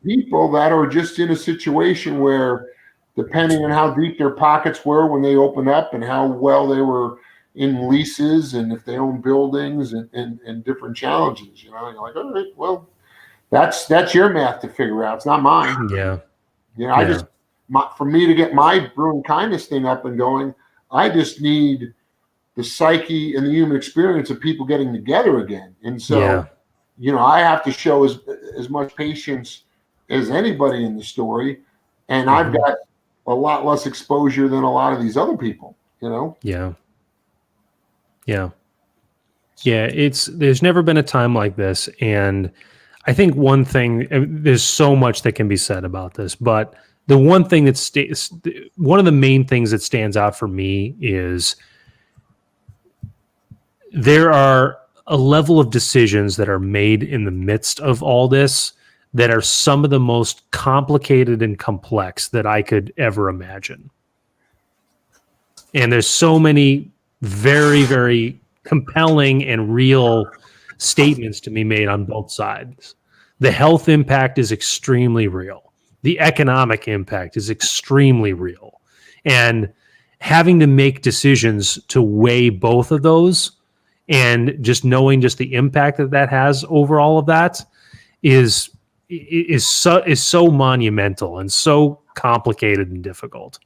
people that are just in a situation where, depending on how deep their pockets were when they opened up and how well they were in leases and if they own buildings and different challenges, you're like, all right, well, that's your math to figure out. It's not mine. Yeah. For me to get my brewing kindness thing up and going, I just need the psyche and the human experience of people getting together again. And so, I have to show as much patience as anybody in the story. And I've got a lot less exposure than a lot of these other people, Yeah. There's never been a time like this. And I think one thing, there's so much that can be said about this, but the one thing one of the main things that stands out for me is there are a level of decisions that are made in the midst of all this that are some of the most complicated and complex that I could ever imagine. And there's so many very, very compelling and real statements to be made on both sides. The health impact is extremely real. The economic impact is extremely real. And having to make decisions to weigh both of those and just knowing just the impact that that has over all of that is so monumental and so complicated and difficult.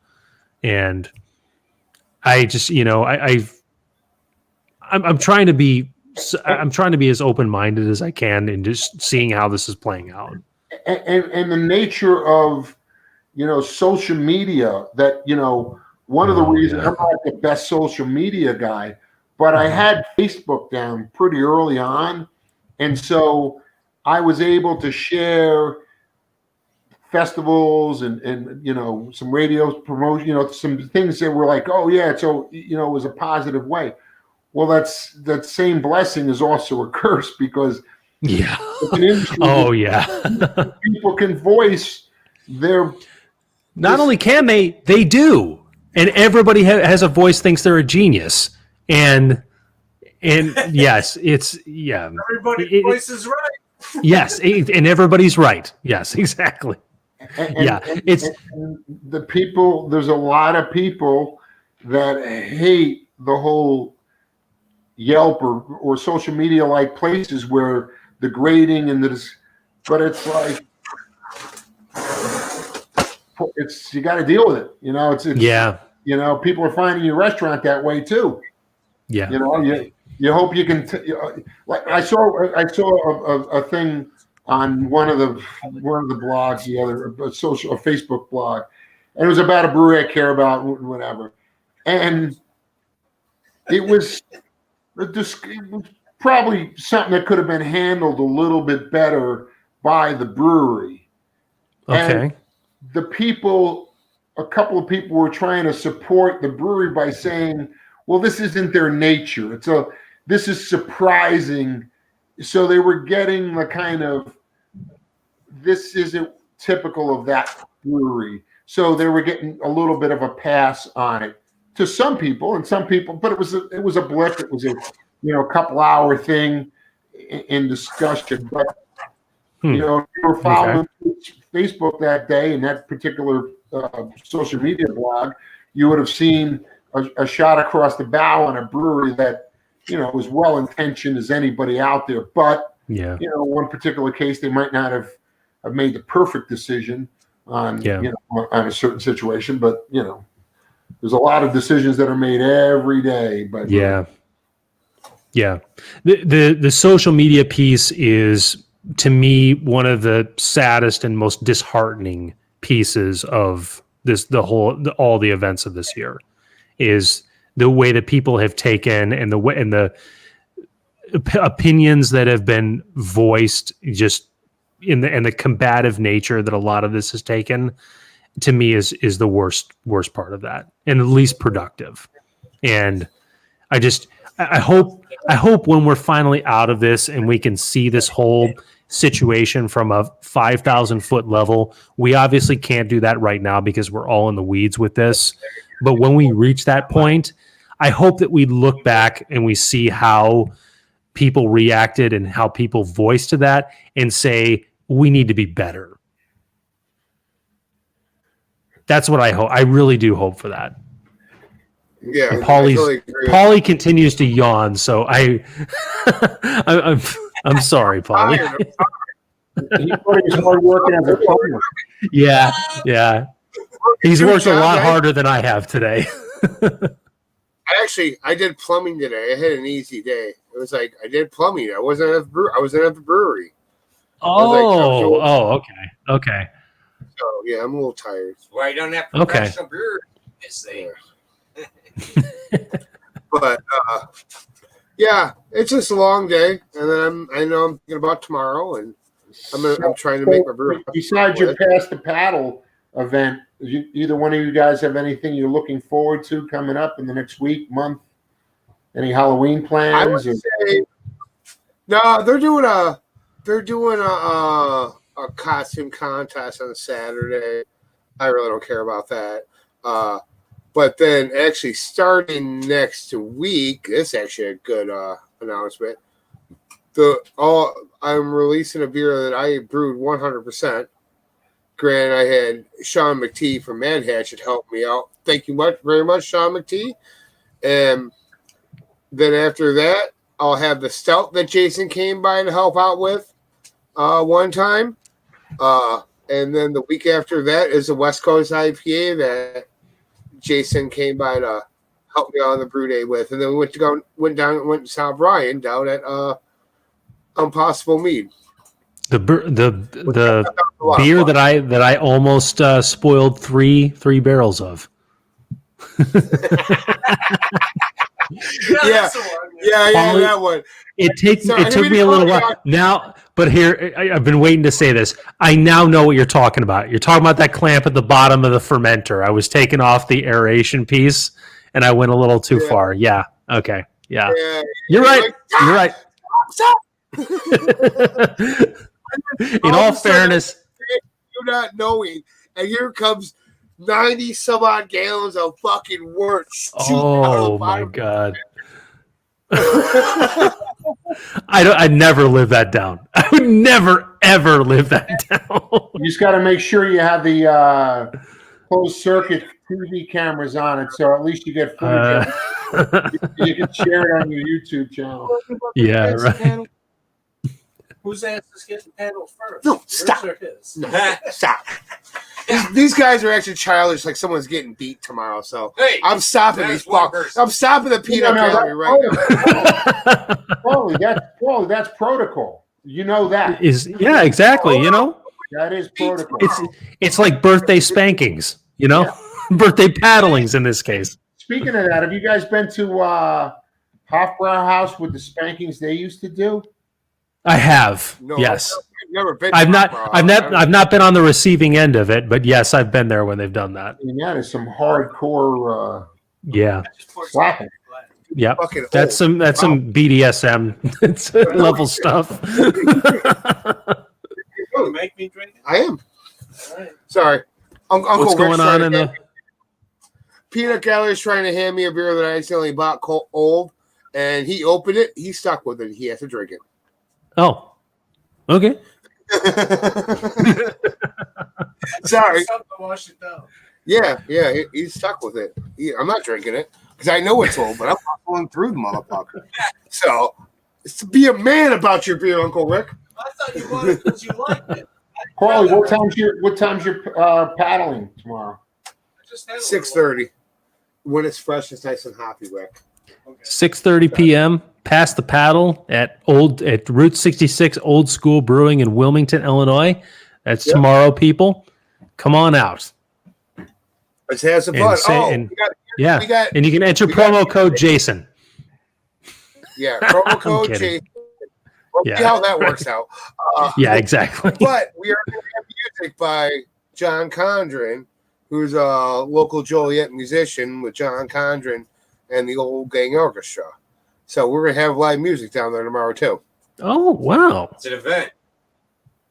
And I just, I'm trying to be as open-minded as I can and just seeing how this is playing out. And the nature of, social media that, one of the reasons I'm not the best social media guy, but I had Facebook down pretty early on. And so I was able to share festivals and some radio promotion, some things that were like, oh yeah. So, it was a positive way. Well, that same blessing is also a curse because it's an industry people can voice their. Not only can they do, and everybody has a voice, thinks they're a genius, and yes, everybody's voice is right. Yes, and everybody's right. Yes, exactly. It's the people. There's a lot of that hate the whole Yelp or social media like places where the grading and but it's like you got to deal with it. People are finding your restaurant that way too. Yeah. You hope you can. Like I saw a thing on one of the blogs, a Facebook blog, and it was about a brewery I care about, whatever, and it was probably something that could have been handled a little bit better by the brewery. Okay. And a couple of people were trying to support the brewery by saying, well, this isn't their nature. This is surprising. So they were getting the kind of, this isn't typical of that brewery. So they were getting a little bit of a pass on it to some people, but it was a blip. It was a couple hour thing in discussion. But if you were following Facebook that day and that particular social media blog, you would have seen a shot across the bow on a brewery that was well intentioned as anybody out there. But one particular case, they might not have made the perfect decision on on a certain situation. But there's a lot of decisions that are made every day. But the social media piece is, to me, one of the saddest and most disheartening pieces of all the events of this year is the way that people have taken and the opinions that have been voiced just in the combative nature that a lot of this has taken, to me is the worst part of that and the least productive. And I hope when we're finally out of this and we can see this whole situation from a 5,000 foot level, we obviously can't do that right now because we're all in the weeds with this. But when we reach that point, I hope that we look back and we see how people reacted and how people voiced to that and say, we need to be better. That's what I hope. I really do hope for that. Yeah, Paulie continues to yawn, so I'm sorry, Paulie. He was hard working as a plumber. Yeah. He's worked a lot harder than I have today. I did plumbing today. I had an easy day. It was like I did plumbing. I wasn't at the brewery. Okay. So yeah, I'm a little tired. Well, I don't have professional brewery in this thing. But it's just a long day, and then I know I'm thinking about tomorrow, and I'm trying to make my brew. Besides your Pass the Paddle event, either one of you guys have anything you're looking forward to coming up in the next week, month? Any Halloween I plans? would say no. They're doing a costume contest on Saturday. I really don't care about that. But then actually starting next week, this is actually a good announcement. I'm releasing a beer that I brewed 100%. Granted, I had Sean McTee from Mad Hatchet help me out. Thank you very much, Sean McTee. And then after that, I'll have the stout that Jason came by to help out with one time. And then the week after that is the West Coast IPA that Jason came by to help me on the brew day with. And then we went to South Bryan down at Impossible Mead. The beer that I almost spoiled three barrels of. Yeah, that one. It took me a little while now, but here I've been waiting to say this. I now know what you're talking about. You're talking about that clamp at the bottom of the fermenter. I was taking off the aeration piece, and I went a little too far. Yeah. Okay. Yeah. You're right. You're right. In all fairness, you're not knowing, and here comes 90 some odd gallons of fucking wort. Oh my god! I'd never live that down. I would never ever live that down. You just got to make sure you have the closed circuit TV cameras on it, so at least you get footage. You can share it on your YouTube channel. Yeah, right. Whose ass is getting handled first? No, stop. Stop. These guys are actually childish, like someone's getting beat tomorrow. So I'm stopping these fuckers. I'm stopping the peanut gallery right now. That's protocol. You know that. Yeah, exactly. You know, that is protocol. It's like birthday spankings. You know, birthday paddlings in this case. Speaking of that, have you guys been to Hofbrauer House with the spankings they used to do? I have. No, yes. I've never been. I've not been on the receiving end of it, but yes, I've been there when they've done that. I mean, that is some hardcore. Yeah. Slapping. Yeah. That's some BDSM level stuff. You make me drink it? I am. Right. Sorry, Uncle What's going on in the peanut gallery is trying to hand me a beer that I accidentally bought old. And he opened it. He stuck with it. He has to drink it. Oh, okay. Sorry. Wash it down. Yeah. He's stuck with it. I'm not drinking it because I know it's old, but I'm not going through the motherfucker. So, it's to be a man about your beer, Uncle Rick. I thought you wanted it because you liked it. Paulie, what time's your paddling tomorrow? 6:30. When it's fresh, it's nice and hoppy, Rick. 6:30 p.m. Past the paddle at Route 66 Old School Brewing in Wilmington, Illinois. That's tomorrow, people. Come on out. Let's have some fun. And you can enter promo code Jason. Yeah, promo code Jason. We'll see how that works out. Yeah, exactly. But we are going to have music by John Condren, who's a local Joliet musician with John Condren and the Old Gang Orchestra. So we're going to have live music down there tomorrow, too. Oh, wow. It's an event.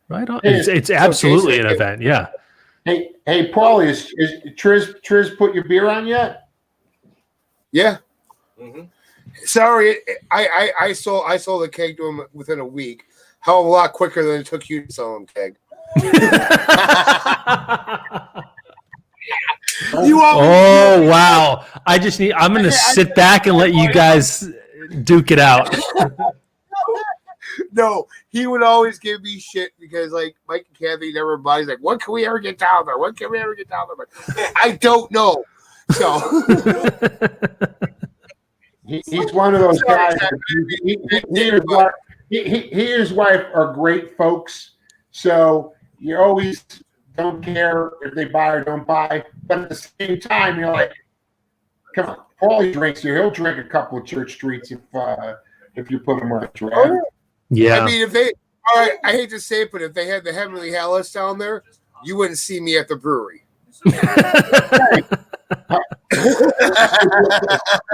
Right on. It's absolutely an event, yeah. Hey, Paulie, is Triz put your beer on yet? Yeah. Mm-hmm. Sorry, I sold the keg to him within a week. Hell of a lot quicker than it took you to sell him keg. Wow. I'm going to sit back and let you guys duke it out. No, he would always give me shit because, like, Mike and Kathy never buys. Like, when can we ever get down there? When can we ever get down there? But I don't know. So he's one of those guys. He and his wife are great folks. So you always don't care if they buy or don't buy. But at the same time, you're like, come on, Paulie drinks here. He'll drink a couple of church streets if you put him right. Yeah. I mean, if they, all right, I hate to say it, but if they had the Heavenly Hellas down there, you wouldn't see me at the brewery. It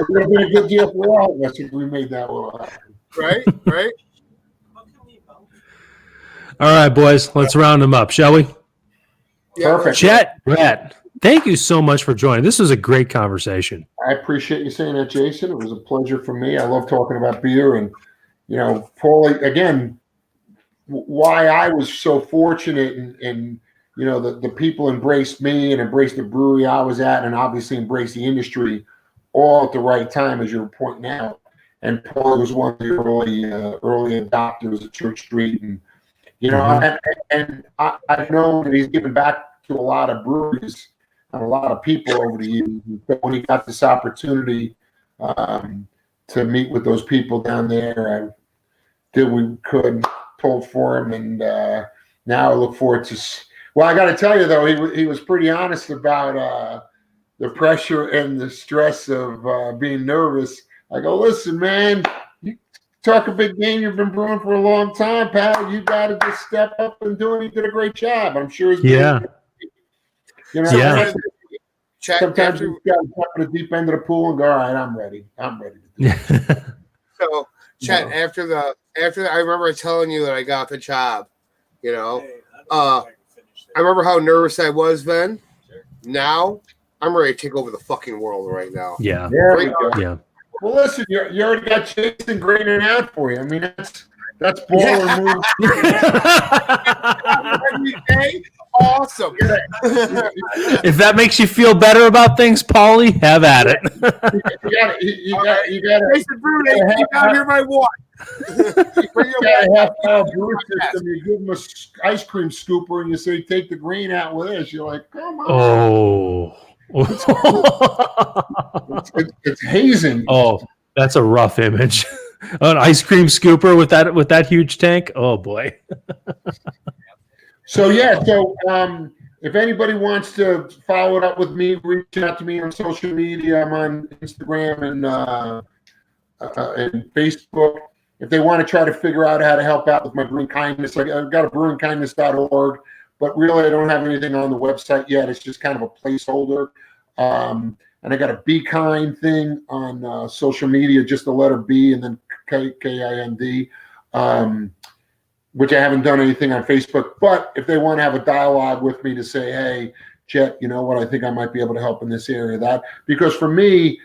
would have been a good deal for all of us if we made that one happen. Right. All right, boys, let's round them up, shall we? Yeah, Perfect. Chet, Brett, thank you so much for joining. This was a great conversation. I appreciate you saying that, Jason. It was a pleasure for me. I love talking about beer, and Paulie, again, why I was so fortunate, and the people embraced me and embraced the brewery I was at, and obviously embraced the industry all at the right time, as you were pointing out. And Paulie was one of the early adopters of Church Street, and I've known that he's given back to a lot of breweries and a lot of people over the years. But when he got this opportunity to meet with those people down there, I did what we could, pulled for him, and now I look forward to. Well, I got to tell you though, he was pretty honest about the pressure and the stress of being nervous. I go, listen, man, you talk a big game. You've been brewing for a long time, pal. You got to just step up and do it. He did a great job. I'm sure. Yeah. Sometimes you got to jump in the deep end of the pool and go, all right, I'm ready. I'm ready to do it. So, Chet, after I remember telling you that I got the job. I remember how nervous I was then. Now I'm ready to take over the fucking world right now. Yeah. There we go. Yeah. Well, listen, you already got Jason graining out for you. I mean, that's baller move. Every day, awesome. If that makes you feel better about things, Paulie, have at it. You got to. Jason Brewing, keep out here my watch. Bring your half-hour brew system. You give him an ice cream scooper and you say, "Take the grain out with this." You're like, "Come on!" Oh, it's hazing. Oh, that's a rough image. An ice cream scooper with that huge tank. Oh boy. So if anybody wants to follow it up with me, reach out to me on social media. I'm on Instagram and Facebook. If they want to try to figure out how to help out with my brewing kindness, I've got a brewingkindness.org, but really I don't have anything on the website yet. It's just kind of a placeholder. And I got a Be Kind thing on social media, just the letter B and then KIND, which I haven't done anything on Facebook. But if they want to have a dialogue with me to say, hey, Chet, you know what, I think I might be able to help in this area. Because for me,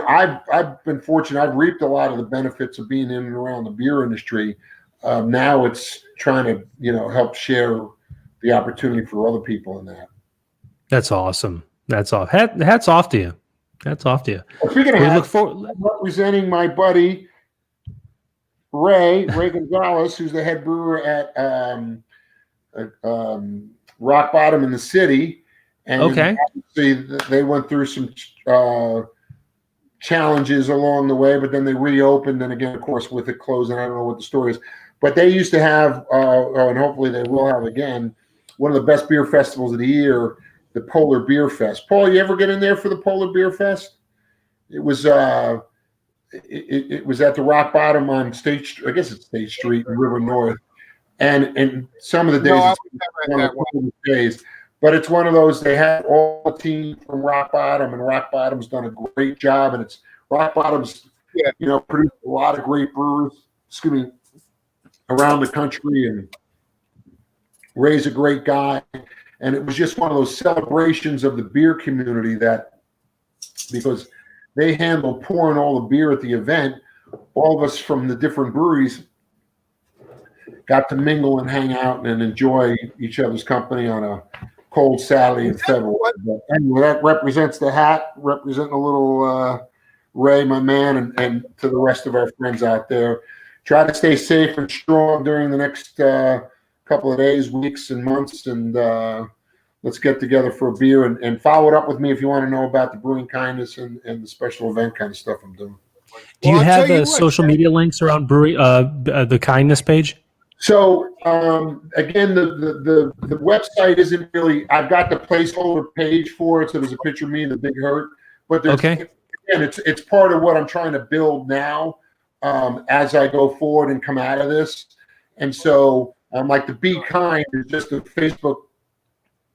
I've been fortunate. I've reaped a lot of the benefits of being in and around the beer industry. Now it's trying to, help share the opportunity for other people in that. That's awesome. That's off. Hats off to you. Hats off to you. Well, speaking of representing my buddy Ray Gonzalez, who's the head brewer at Rock Bottom in the city, and obviously they went through some challenges along the way, but then they reopened, and again, of course, with it closing, I don't know what the story is, but they used to have, and hopefully they will have again, one of the best beer festivals of the year, the Polar Beer Fest. Paul, you ever get in there for the Polar Beer Fest? It was it was at the Rock Bottom on State, I guess it's State Street in River North, and some of the days, days, but it's one of those, they had all the team from Rock Bottom, and Rock Bottom's done a great job, and it's Rock Bottom's produced a lot of great brewers, around the country, and Ray's a great guy. And it was just one of those celebrations of the beer community because they handled pouring all the beer at the event, all of us from the different breweries got to mingle and hang out and enjoy each other's company on a cold Saturday in February. But anyway, that represents the hat, representing a little Ray, my man, and to the rest of our friends out there. Try to stay safe and strong during the next couple of days, weeks, and months, and let's get together for a beer and follow it up with me if you want to know about the Brewing Kindness and the special event kind of stuff I'm doing. Do you have the social media links around brewery, the kindness page? So again, the website isn't really. I've got the placeholder page for it, so there's a picture of me and the Big Hurt. But again, it's part of what I'm trying to build now as I go forward and come out of this. And so, like the Be Kind is just a Facebook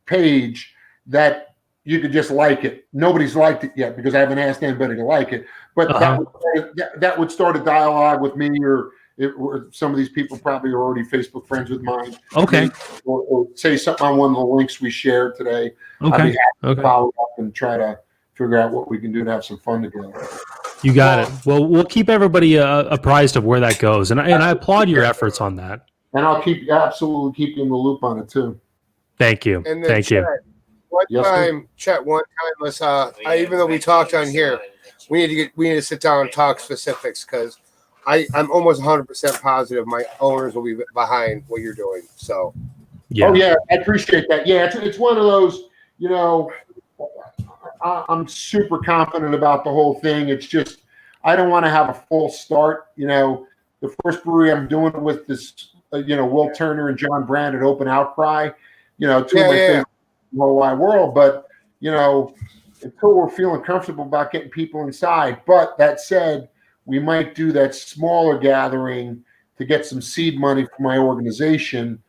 page that you could just like it. Nobody's liked it yet because I haven't asked anybody to like it. But that would start a dialogue with me, or some of these people probably are already Facebook friends with mine. Okay. Or say something on one of the links we shared today. Okay. I'd be happy to follow up and try to figure out what we can do to have some fun together. You got it. Well, we'll keep everybody apprised of where that goes, and I applaud your efforts on that. And I'll absolutely keep you in the loop on it too. Thank you. And then Thank you. Chet, one time, let's even though we talked on here, we need to sit down and talk specifics, because I'm almost 100% positive my owners will be behind what you're doing. So, yeah. Oh yeah, I appreciate that. Yeah, it's one of those, you know, I'm super confident about the whole thing. It's just, I don't want to have a false start. You know, the first brewery I'm doing with this, Will Turner and John Brand at Open Outcry, two of my favorites in the whole wide world. But, until we're feeling comfortable about getting people inside. But that said, we might do that smaller gathering to get some seed money for my organization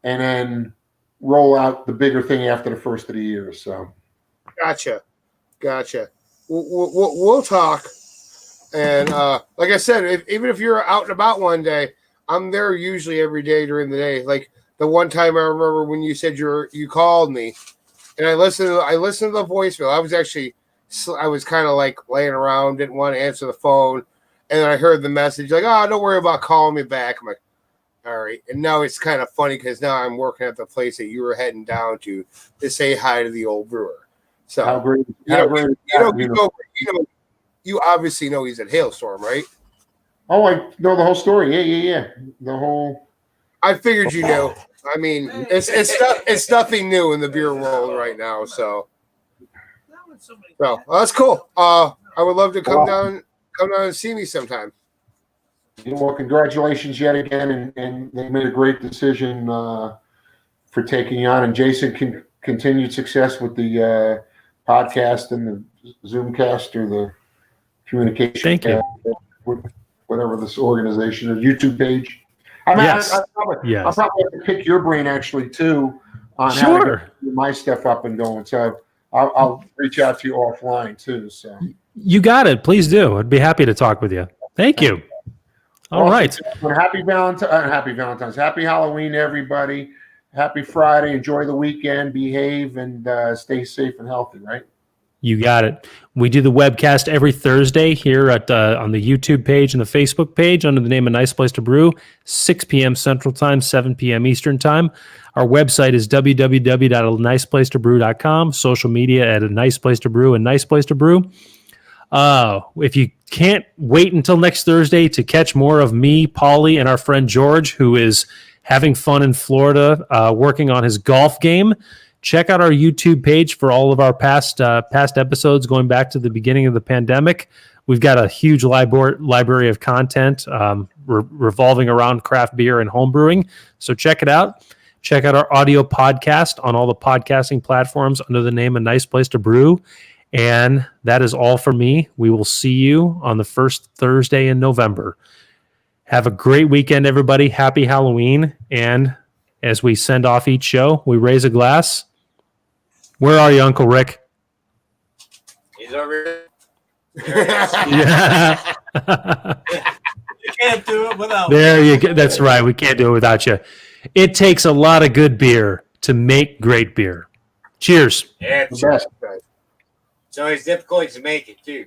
and then roll out the bigger thing after the first of the year. So. Gotcha. We'll talk. And like I said, even if you're out and about one day, I'm there usually every day during the day. Like the one time I remember when you said you called me, and I listened to the voicemail. I was kind of like laying around, didn't want to answer the phone, and then I heard the message like, "Oh, don't worry about calling me back." I'm like, all right. And now it's kind of funny because now I'm working at the place that you were heading down to say hi to the old brewer. So how great, you obviously know he's at Hailstorm, right? Oh, I know the whole story. Yeah. The whole. I figured you knew. I mean, it's nothing new in the beer world right now. So that's cool. I would love to come down and see me sometime. Well, congratulations yet again, and they made a great decision for taking you on. And Jason, continued success with the podcast and the Zoomcast or the communication. Thank you. Whatever this organization or YouTube page. I mean, yes. I'll probably have to pick your brain actually too on how to get my stuff up and going. So I'll reach out to you offline too. So you got it. Please do. I'd be happy to talk with you. Thank you. All right. Happy Valentine's. Happy Halloween, everybody. Happy Friday. Enjoy the weekend. Behave and stay safe and healthy, right? You got it. We do the webcast every Thursday here at on the YouTube page and the Facebook page under the name of Nice Place to Brew, 6 p.m. Central Time, 7 p.m. Eastern Time. Our website is www.niceplacetobrew.com. Social media at A Nice Place to Brew and Nice Place to Brew. If you can't wait until next Thursday to catch more of me, Paulie, and our friend George, who is having fun in Florida, working on his golf game, check out our YouTube page for all of our past episodes going back to the beginning of the pandemic. We've got a huge library of content revolving around craft beer and home brewing. So check it out. Check out our audio podcast on all the podcasting platforms under the name of Nice Place to Brew. And that is all for me. We will see you on the first Thursday in November. Have a great weekend, everybody. Happy Halloween. And as we send off each show, we raise a glass. Where are you, Uncle Rick? He's over here. Yeah. You can't do it without There you go. That's right. We can't do it without you. It takes a lot of good beer to make great beer. Cheers. Yeah, it's always difficult to make it, too.